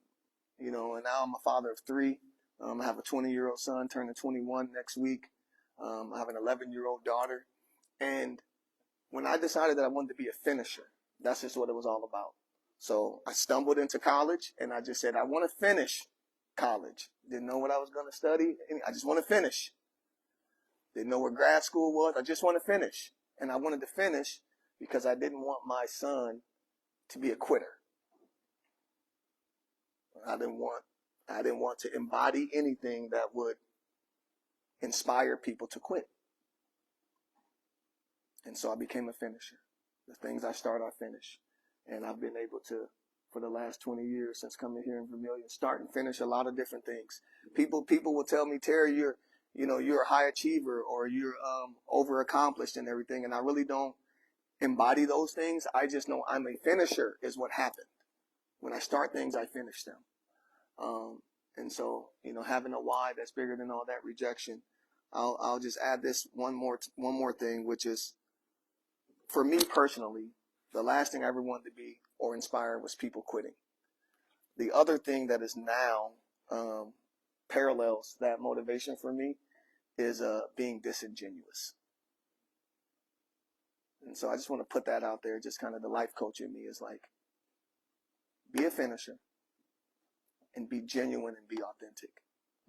and now I'm a father of 3. I have a 20-year-old son turning 21 next week. I have an 11-year-old daughter. And when I decided that I wanted to be a finisher, that's just what it was all about. So I stumbled into college, and I just said, I want to finish college. Didn't know what I was going to study. I just want to finish. Didn't know where grad school was. I just want to finish. And I wanted to finish because I didn't want my son to be a quitter. I didn't want to embody anything that would inspire people to quit. And so I became a finisher. The things I start, I finish. And I've been able to, for the last 20 years since coming here in Vermilion, start and finish a lot of different things. People will tell me, Terry, you're a high achiever, or you're over accomplished and everything. And I really don't embody those things. I just know I'm a finisher is what happened. When I start things, I finish them. And so, having a why that's bigger than all that rejection. I'll just add this one more thing, which is for me personally, the last thing I ever wanted to be or inspire was people quitting. The other thing that is now parallels that motivation for me is being disingenuous. And so I just want to put that out there. Just kind of the life coach in me is like, be a finisher and be genuine and be authentic.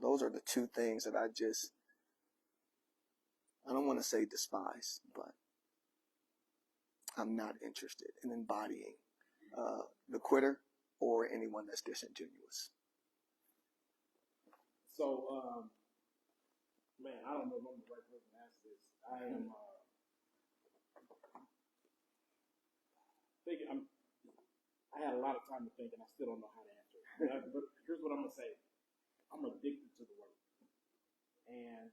Those are the two things that I don't want to say despise, but I'm not interested in embodying the quitter or anyone that's disingenuous. So, man, I don't know if I'm the right person to ask this. I am thinking. I had a lot of time to think, and I still don't know how to answer it. But here's what I'm gonna say: I'm addicted to the work, and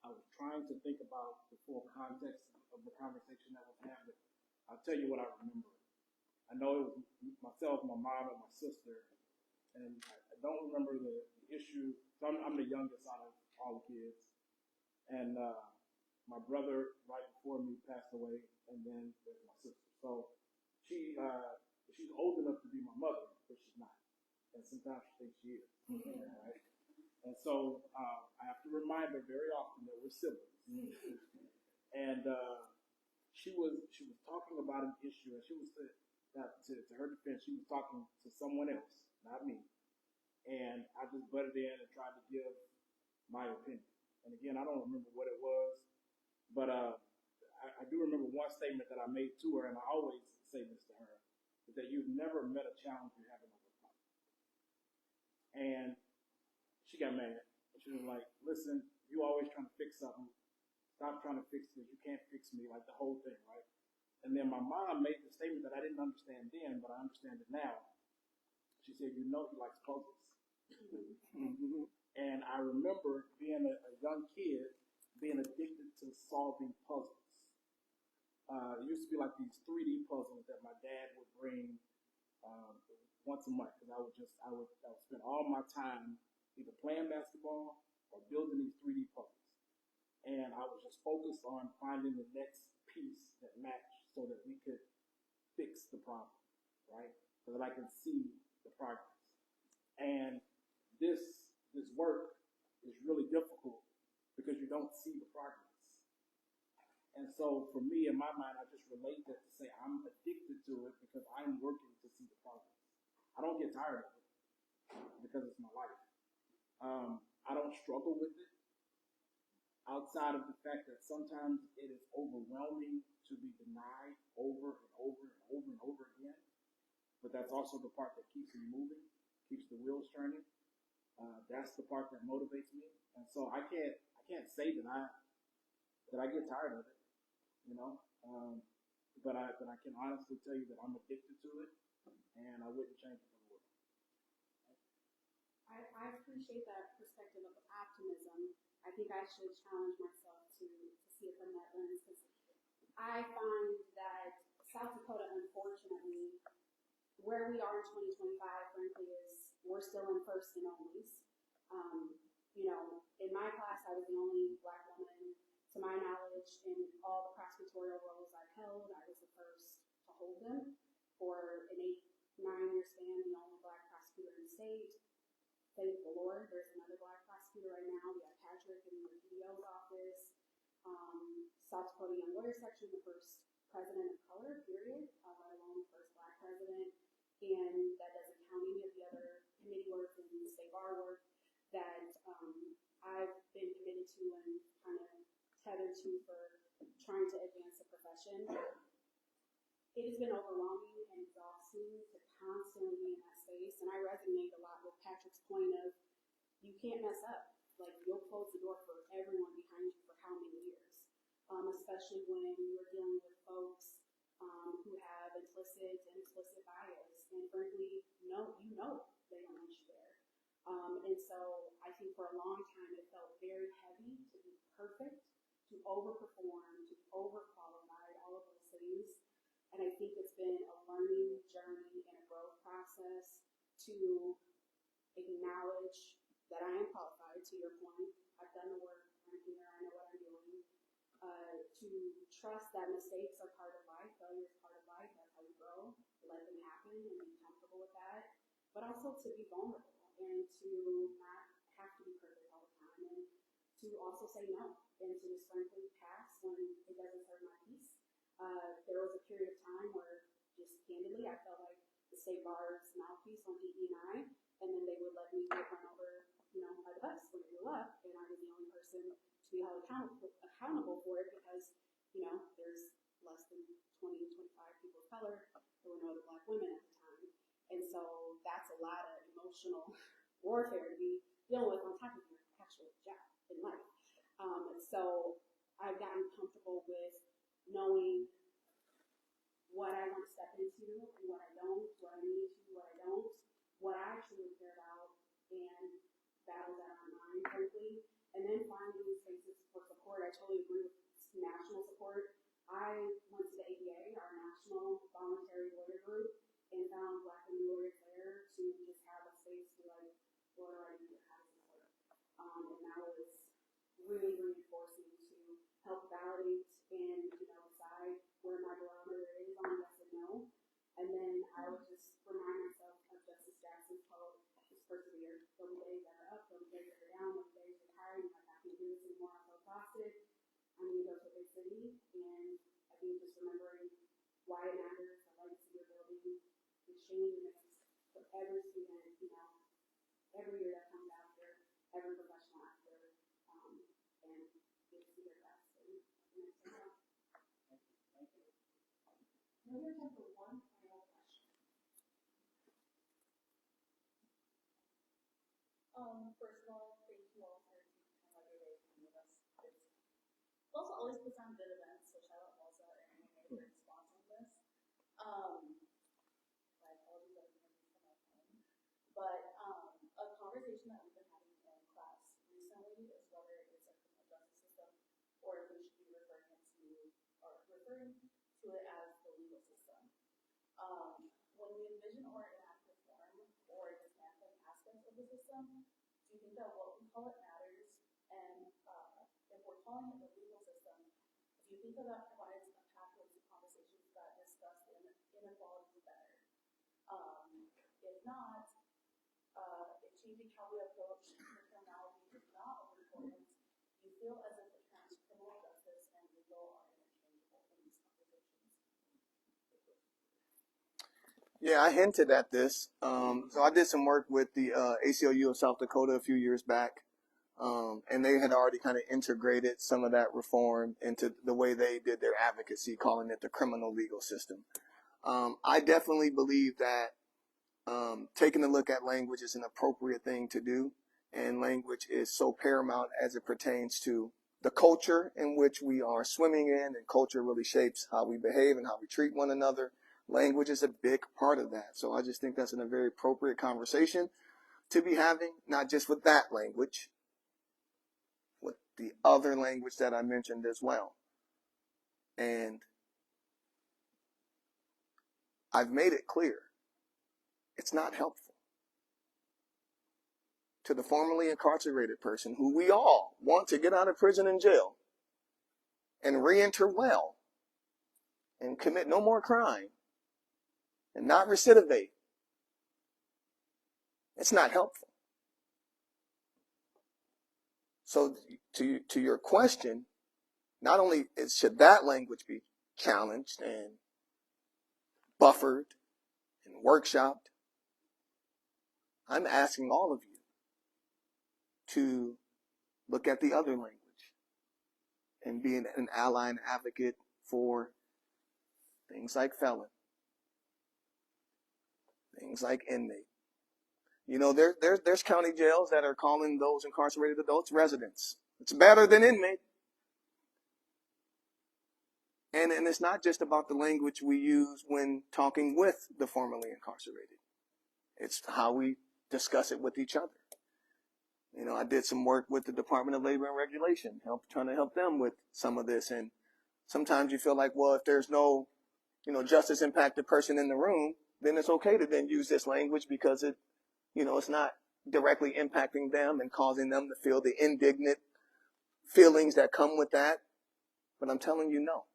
I was trying to think about the full context of the conversation that was had, but I'll tell you what I remember. I know it was myself, my mom, and my sister, and I don't remember the issue. So I'm the youngest out of all the kids, and my brother right before me passed away, and then there's my sister. So she's old enough to be my mother, but she's not, and sometimes she thinks she is. Right? And so I have to remind her very often that we're siblings. And she was talking about an issue, and she was to her defense, she was talking to someone else, not me. And I just butted in and tried to give my opinion. And again, I don't remember what it was, but I do remember one statement that I made to her, and I always say this to her, is that you've never met a challenge you haven't overcome. And she got mad. She was like, listen, you always trying to fix something. Stop trying to fix this. You can't fix me, like the whole thing, right? And then my mom made the statement that I didn't understand then, but I understand it now. She said, you know he likes puzzles. And I remember being a young kid, being addicted to solving puzzles. It used to be like these 3D puzzles that my dad would bring once a month, because I would spend all my time either playing basketball or building these 3D puzzles. And I was just focused on finding the next piece that matched so that we could fix the problem, right? So that I could see the progress. And this work is really difficult because you don't see the progress. And so for me, in my mind, I just relate that to say I'm addicted to it because I'm working to see the progress. I don't get tired of it because it's my life. I don't struggle with it outside of the fact that sometimes it is overwhelming to be denied over and over and over and over again. But that's also the part that keeps me moving, keeps the wheels turning. That's the part that motivates me. And so I can't say that I get tired of it, you know. But I can honestly tell you that I'm addicted to it, and I wouldn't change it for the world. I appreciate that perspective of optimism. I think I should challenge myself to see it from that lens, because I find that South Dakota, unfortunately, where we are in 2025, frankly, is we're still in first and onlys. You know, in my class, I was the only Black woman, to my knowledge, in all the prosecutorial roles I've held. I was the first to hold them for an 8-9 year span, the only Black prosecutor in the state. Thank the Lord, there's another Black prosecutor right now. We have Patrick in the PDO's office. South Dakota Young Lawyer Section, the first president of color, period, let alone the first Black president. And that doesn't count any of the other committee work and state bar work that I've been committed to and kind of tethered to for trying to advance the profession. It has been overwhelming and exhausting to constantly be in that space, and I resonate a lot with Patrick's point of you can't mess up. Like, you'll close the door for everyone behind you for how many years, especially when you're dealing with folks who have implicit and explicit bias, and frankly, you know they don't want you there. And so I think for a long time it felt very heavy to be perfect, to overperform, to be overqualified, all of those things. And I think it's been a learning journey and a growth process to acknowledge that I am qualified, to your point. I've done the work, I'm here, I know what I'm doing. to trust that mistakes are part of life, failure is part of life, that's how we grow, let them happen and be comfortable with that, but also to be vulnerable and to not have to be perfect all the time, and to also say no, and to just frankly pass when it doesn't serve my peace. There was a period of time where, just candidly, I felt like the state bar's mouthpiece on DE&I, and then they would let me get run over, by the bus when I grew up, and I was the only person to be held accountable for it because, there's less than 20, 25 people of color. There were no other black women at the time. And so that's a lot of emotional warfare to be dealing with on top of your actual job in life. So I've gotten comfortable with knowing what I want to step into and what I don't, what I need to, what I don't, what I truly care about, and battles that are mine, frankly. And then finding spaces for support. I totally agree with national support. I went to the ABA, our national voluntary lawyer group, and found black women lawyers there to just have a space to like, what do I do? How does this work? And that was really reinforcing to help validate and decide where my barometer is on yes and no. And then I would just remind myself of Justice Jackson's quote: "Just persevere. There'll be days that are up, there'll be days that are down, there'll be days you're tired, you're like, I can't do this anymore, I'm so exhausted. I need to go to a big city." And I think just remembering why it matters, the legacy you're building, the change it makes for every student, every year that comes after, every professional after, and it's to their best. Maybe we have time for one final question. First of all, thank you all for taking time out of your day to be with us. Also always puts on good events, so shout out Elsa and Renee for sponsoring this. My apologies that I'm going to be from my phone. But a conversation that we've been having in class recently is whether it's a criminal justice system or if we should be referring to it as the legal system. When we envision or enact reform or dismantling aspects of the system, do you think that what we call it matters? And if we're calling it the legal system, do you think that that provides a pathway to conversations that discuss the inequalities better? If not, if changing how we approach the criminality is not of importance, do you feel as if the terms criminal justice and legal are interchangeable in these conversations? Yeah, I hinted at this. So I did some work with the ACLU of South Dakota a few years back, and they had already kind of integrated some of that reform into the way they did their advocacy, calling it the criminal legal system. I definitely believe that taking a look at language is an appropriate thing to do, and language is so paramount as it pertains to the culture in which we are swimming in, and culture really shapes how we behave and how we treat one another. Language is a big part of that. So I just think that's a very appropriate conversation to be having, not just with that language, with the other language that I mentioned as well. And I've made it clear, it's not helpful to the formerly incarcerated person who we all want to get out of prison and jail and re-enter well and commit no more crime and not recidivate. It's not helpful. So to your question, not only should that language be challenged and buffered and workshopped, I'm asking all of you to look at the other language and be an ally and advocate for things like felon, things like inmate. There's county jails that are calling those incarcerated adults residents. It's better than inmate. And it's not just about the language we use when talking with the formerly incarcerated. It's how we discuss it with each other. I did some work with the Department of Labor and Regulation, trying to help them with some of this. And sometimes you feel like, well, if there's no, justice impacted person in the room, then it's okay to then use this language because it's not directly impacting them and causing them to feel the indignant feelings that come with that. But I'm telling you no.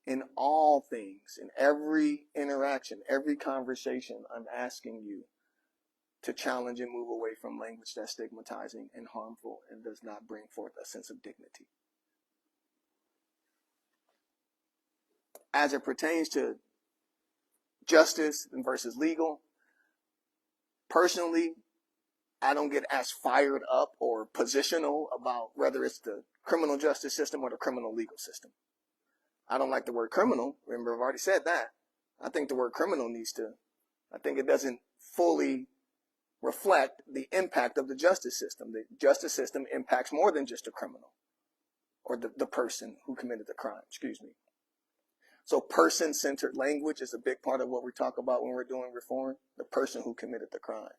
In all things, in every interaction, every conversation, I'm asking you to challenge and move away from language that's stigmatizing and harmful and does not bring forth a sense of dignity. As it pertains to justice versus legal, personally, I don't get as fired up or positional about whether it's the criminal justice system or the criminal legal system. I don't like the word criminal. Remember, I've already said that. I think the word criminal I think it doesn't fully reflect the impact of the justice system. The justice system impacts more than just a criminal or the person who committed the crime, So person-centered language is a big part of what we talk about when we're doing reform. The person who committed the crime.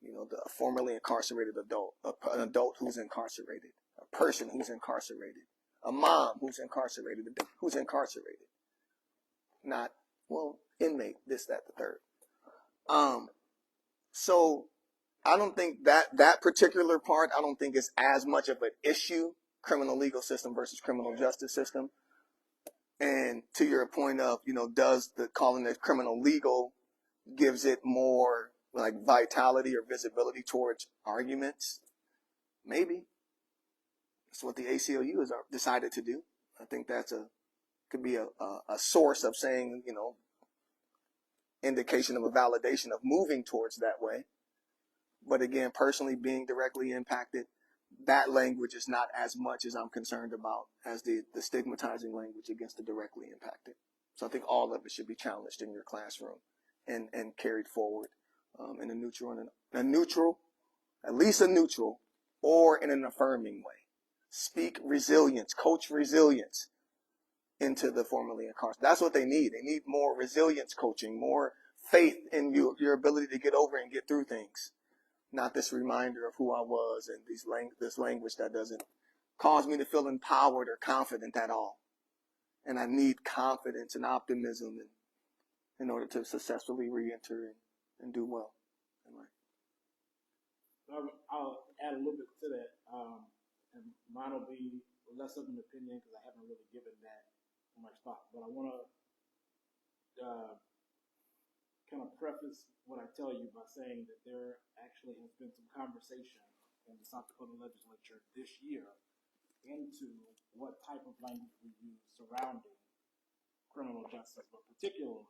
The formerly incarcerated adult, an adult who's incarcerated, a person who's incarcerated, a mom who's incarcerated, not, inmate, this, that, the third. So I don't think that particular part, I don't think is as much of an issue, criminal legal system versus criminal justice system. And to your point of, does the calling it criminal legal gives it more like vitality or visibility towards arguments? Maybe. That's what the ACLU has decided to do. I think could be a source of saying, indication of a validation of moving towards that way. But again, personally being directly impacted, that language is not as much as I'm concerned about as the stigmatizing language against the directly impacted. So I think all of it should be challenged in your classroom and carried forward in a neutral, at least a neutral, or in an affirming way. Speak resilience, coach resilience into the formerly incarcerated. That's what they need. They need more resilience coaching, more faith in your ability to get over and get through things. Not this reminder of who I was and this language that doesn't cause me to feel empowered or confident at all. And I need confidence and optimism in order to successfully re-enter and do well in life. I'll add a little bit to that, and mine will be less of an opinion because I haven't really given that much thought. But I want to kind of preface what I tell you by saying that there actually has been some conversation in the South Dakota legislature this year into what type of language we use surrounding criminal justice, but particularly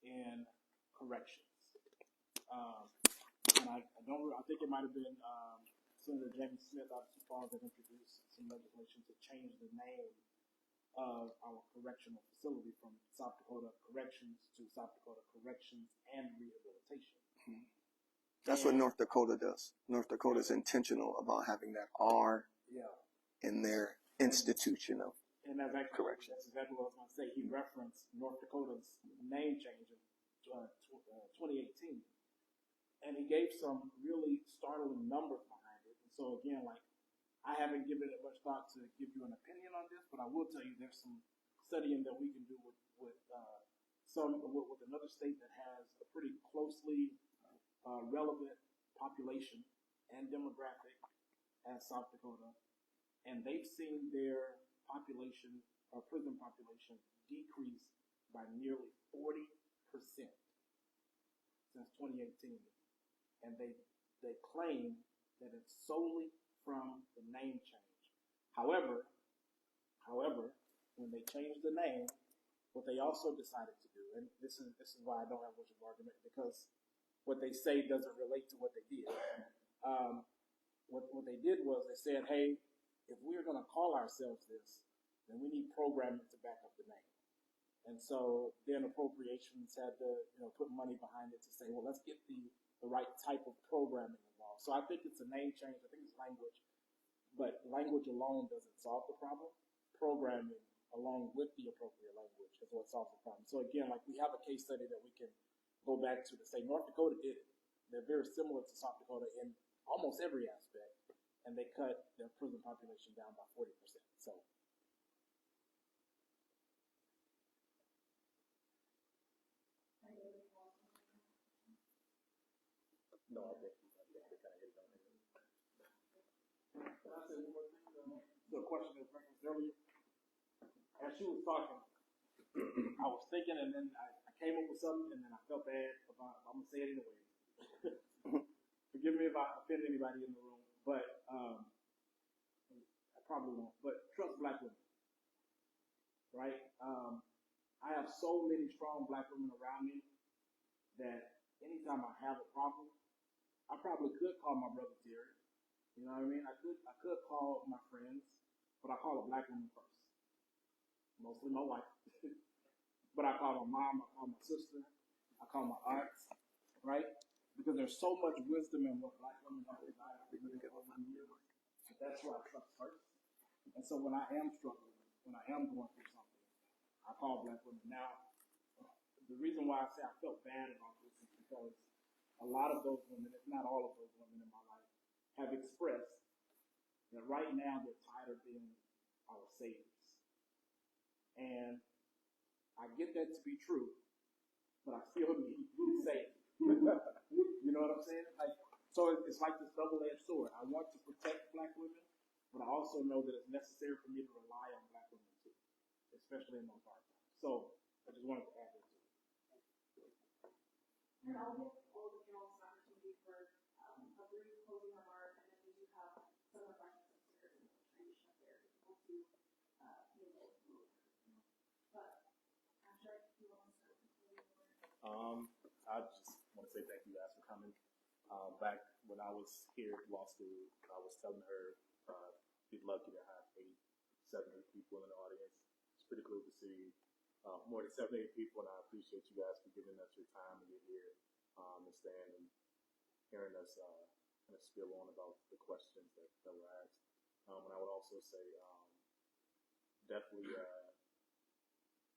in corrections. And I think it might have been Senator James Smith out of Sioux Falls that introduced some legislation to change the name of our correctional facility from South Dakota Corrections to South Dakota Corrections and Rehabilitation. Mm-hmm. That's what North Dakota does. North Dakota is intentional about having that R in their institution of correction. That's exactly what I was going to say. He referenced North Dakota's name change in 2018. And he gave some really startling numbers behind it. And so again, I haven't given it much thought to give you an opinion on this, but I will tell you there's some studying that we can do with another state that has a pretty closely relevant population and demographic as South Dakota, and they've seen their population or prison population decrease by nearly 40% since 2018, and they claim that it's solely from the name change. However, when they changed the name, what they also decided to do, and this is why I don't have much of an argument, because what they say doesn't relate to what they did. What they did was they said, hey, if we're going to call ourselves this, then we need programming to back up the name. And so then appropriations had to put money behind it to say, well, let's get the right type of programming involved. So I think it's a name change. I think it's language. But language alone doesn't solve the problem. Programming along with the appropriate language is what solves the problem. So again, we have a case study that we can go back to say North Dakota did it. They're very similar to South Dakota in almost every aspect, and they cut their prison population down by 40%. So. No, I think we kind of hit it on here. So a question that was referenced earlier. As she was talking, I was thinking, and then I came up with something, and then I felt bad about it. I'm gonna say it anyway. Forgive me if I offend anybody in the room, but I probably won't. But trust black women, right? I have so many strong black women around me that anytime I have a problem, I probably could call my brother Terry. You know what I mean? I could call my friends, but I call a black woman first. Mostly my wife. But I call my mom, I call my sister, I call my aunts, right? Because there's so much wisdom in what black women have provided over the years. That's why I trust first. And so when I am struggling, when I am going through something, I call black women. Now, the reason why I say I felt bad about this is because a lot of those women, if not all of those women in my life, have expressed that right now they're tired of being our saviors. And I get that to be true, but I still need to be saved. You know what I'm saying? Like, so it's like this double-edged sword. I want to protect black women, but I also know that it's necessary for me to rely on black women too, especially in those hard times. So I just wanted to add that to it. And I'll give all the panelists an opportunity for a brief closing remark, and then we do have some of the questions upstairs and transition up there if you want to But I'm sure you want to start with the closing remark. I just want to say thank you guys for coming. Back when I was here at law school, I was telling her we'd lucky to have 70 people in the audience. It's pretty cool to see more than 70 people, and I appreciate you guys for giving us your time to get here and stand and hearing us kind of spill on about the questions that were asked. And I would also say definitely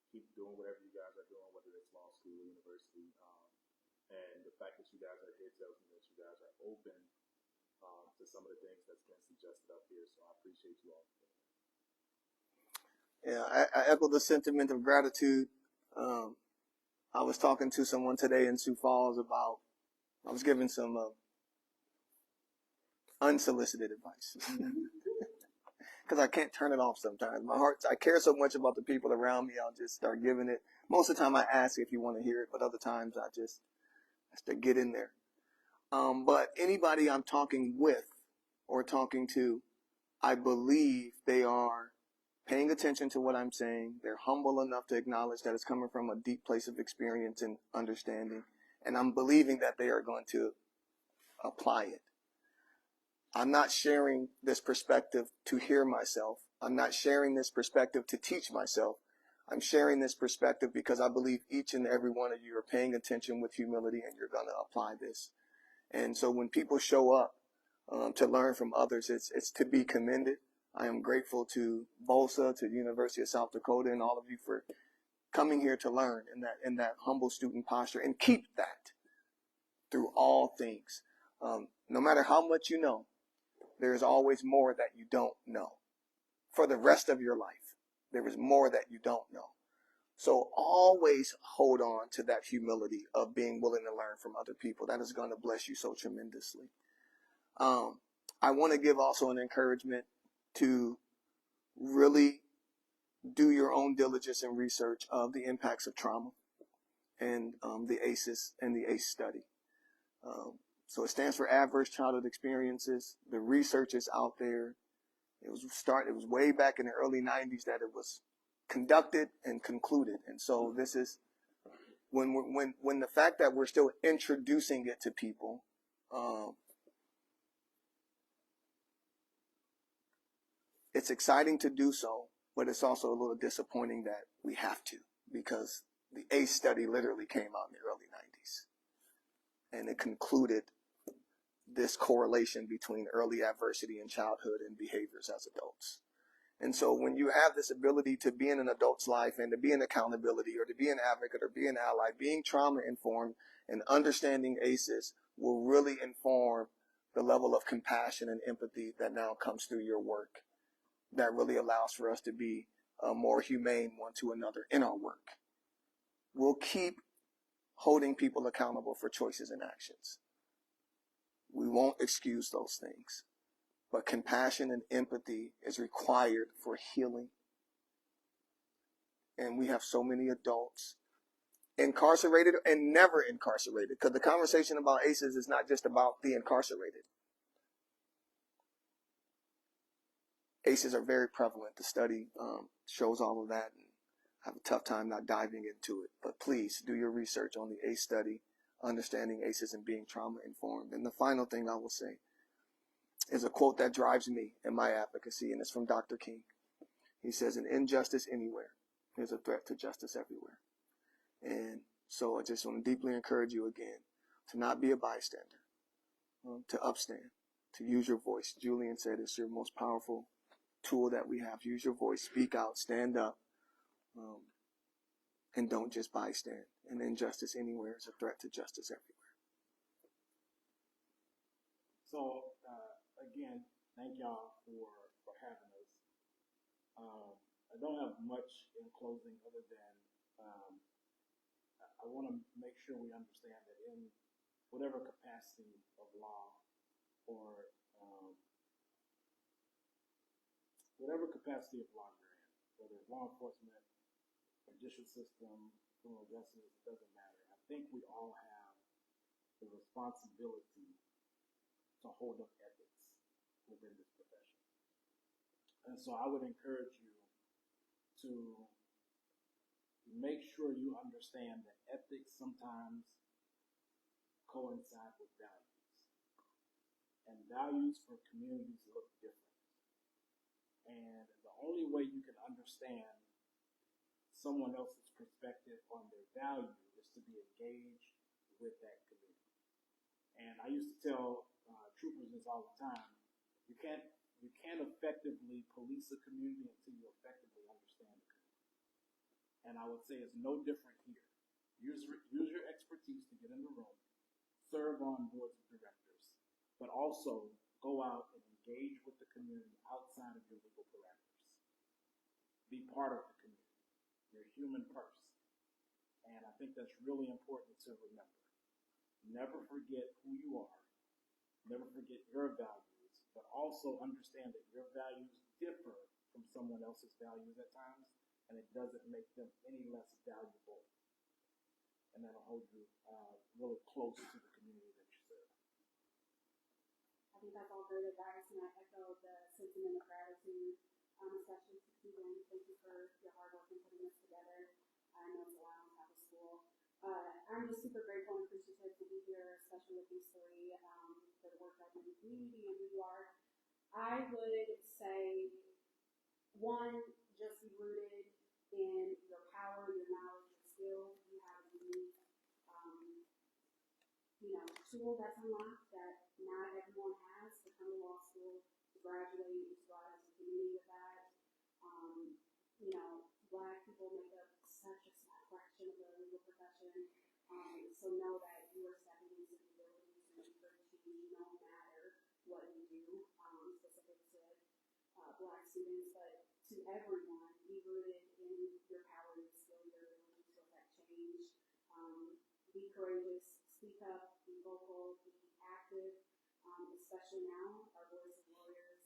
keep doing whatever you guys are doing, whether it's law school or university. And the fact that you guys are here tells me that you guys are open to some of the things that's been suggested up here. So I appreciate you all. Yeah, I echo the sentiment of gratitude. I was talking to someone today in Sioux Falls about, I was giving some unsolicited advice. Because I can't turn it off sometimes. My heart, I care so much about the people around me, I'll just start giving it. Most of the time I ask if you want to hear it, but other times I just to get in there. But anybody I'm talking with or talking to, I believe they are paying attention to what I'm saying. They're humble enough to acknowledge that it's coming from a deep place of experience and understanding. And I'm believing that they are going to apply it. I'm not sharing this perspective to hear myself. I'm not sharing this perspective to teach myself. I'm sharing this perspective because I believe each and every one of you are paying attention with humility and you're going to apply this. And so when people show up to learn from others, it's to be commended. I am grateful to BOLSA, to the University of South Dakota, and all of you for coming here to learn in that humble student posture, and keep that through all things. No matter how much you know, there is always more that you don't know. For the rest of your life, there is more that you don't know. So always hold on to that humility of being willing to learn from other people. That is going to bless you so tremendously. I want to give also an encouragement to really do your own diligence and research of the impacts of trauma and the ACEs and the ACE study. So it stands for Adverse Childhood Experiences. The research is out there. It was way back in the early 90s that it was conducted and concluded. And so this is when the fact that we're still introducing it to people, it's exciting to do so, but it's also a little disappointing that we have to, because the ACE study literally came out in the early 90s. And it concluded this correlation between early adversity in childhood and behaviors as adults. And so when you have this ability to be in an adult's life and to be an accountability or to be an advocate or be an ally, being trauma informed and understanding ACEs will really inform the level of compassion and empathy that now comes through your work. That really allows for us to be more humane one to another in our work. We'll keep holding people accountable for choices and actions. We won't excuse those things. but compassion and empathy is required for healing. And we have so many adults incarcerated and never incarcerated, because the conversation about ACEs is not just about the incarcerated. ACEs are very prevalent. The study shows all of that, and I have a tough time not diving into it. But please do your research on the ACE study, understanding ACEs and being trauma informed. And the final thing I will say is a quote that drives me in my advocacy, and it's from Dr. King. He says, "An injustice anywhere is a threat to justice everywhere." And so I just want to deeply encourage you again to not be a bystander, to upstand, to use your voice. Julian said it's your most powerful tool that we have. Use your voice, speak out, stand up, and don't just bystand. An injustice anywhere is a threat to justice everywhere. So, again, thank y'all for having us. I don't have much in closing other than I want to make sure we understand that in whatever capacity of law or whatever capacity of law you're in, whether it's law enforcement, judicial system, criminal justice, it doesn't matter. I think we all have the responsibility to hold up ethics within this profession. And so I would encourage you to make sure you understand that ethics sometimes coincide with values. And values for communities look different. And the only way you can understand someone else's perspective on their value is to be engaged with that community. And I used to tell troopers this all the time: you can't effectively police a community until you effectively understand the community. And I would say it's no different here. Use your expertise to get in the room, serve on boards of directors, but also go out and engage with the community outside of your legal parameters. Be part of the community. You're a human person. And I think that's really important to remember. Never forget who you are. Never forget your values, but also understand that your values differ from someone else's values at times, and it doesn't make them any less valuable. And that'll hold you really close to the community that you serve. I think that's all great advice, and I echo the sentiment of gratitude, especially to Keegan. Thank you for your hard work in putting this together. I know it's a lot on top of school. I'm just super grateful and appreciative to be here, especially with these three, for the work I've done in the community and who you are. I would say, one, just be rooted in your power, your knowledge, your skills. You have a unique tool that's unlocked that not everyone has to come to law school, to graduate, to go out as a community with that. Black people make up such a small fraction of the legal profession. So know that you are stepping into the ability to make great change no matter what you do, specific to Black students, but to everyone. Be rooted in your power, your skill, your ability to affect change. Be courageous, speak up, be vocal, be active, especially now. Our voice of lawyers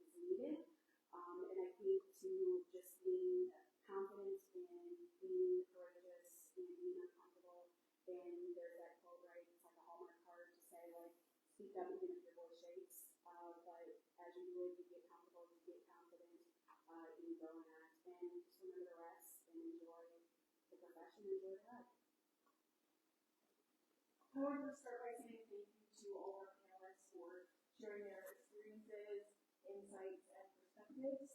is needed. And I think to just being confident in being courageous and being uncomfortable, then there's that quote, right? It's like a Hallmark card to say, like, speak up even if your voice shakes. But as you do it, you get comfortable, you get confident, you grow in that. And just remember the rest and enjoy the profession, enjoy the ride. I wanted to start by saying thank you to all our panelists for sharing their experiences, insights, and perspectives.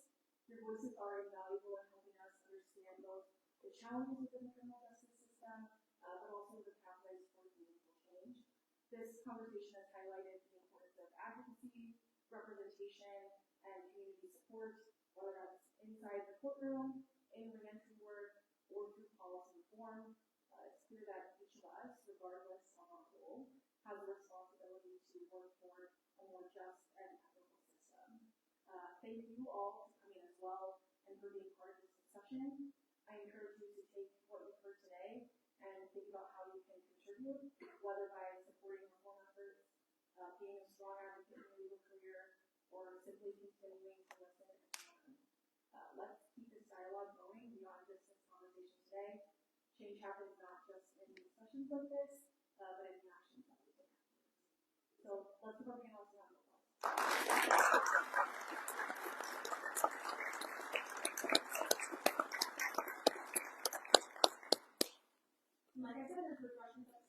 Your voices are invaluable in helping us understand both the challenges within the criminal justice system, but also the pathways for meaningful change. This conversation has highlighted the importance of advocacy, representation, and community support, whether that's inside the courtroom, in reentry work, or through policy reform. It's clear that each of us, regardless of our role, has a responsibility to work for a more just and equitable system. Thank you all for coming as well and for being part of this discussion. I encourage you to take what you've heard today and think about how you can contribute, whether by supporting reform efforts, being a strong advocate in your legal career, simply continuing to listen and learn. Let's keep this dialogue going beyond just this conversation today. Change happens not just in discussions like this, but in the actions that we take afterwards. So let's give our panelists a round of applause. Like I said, there's refreshments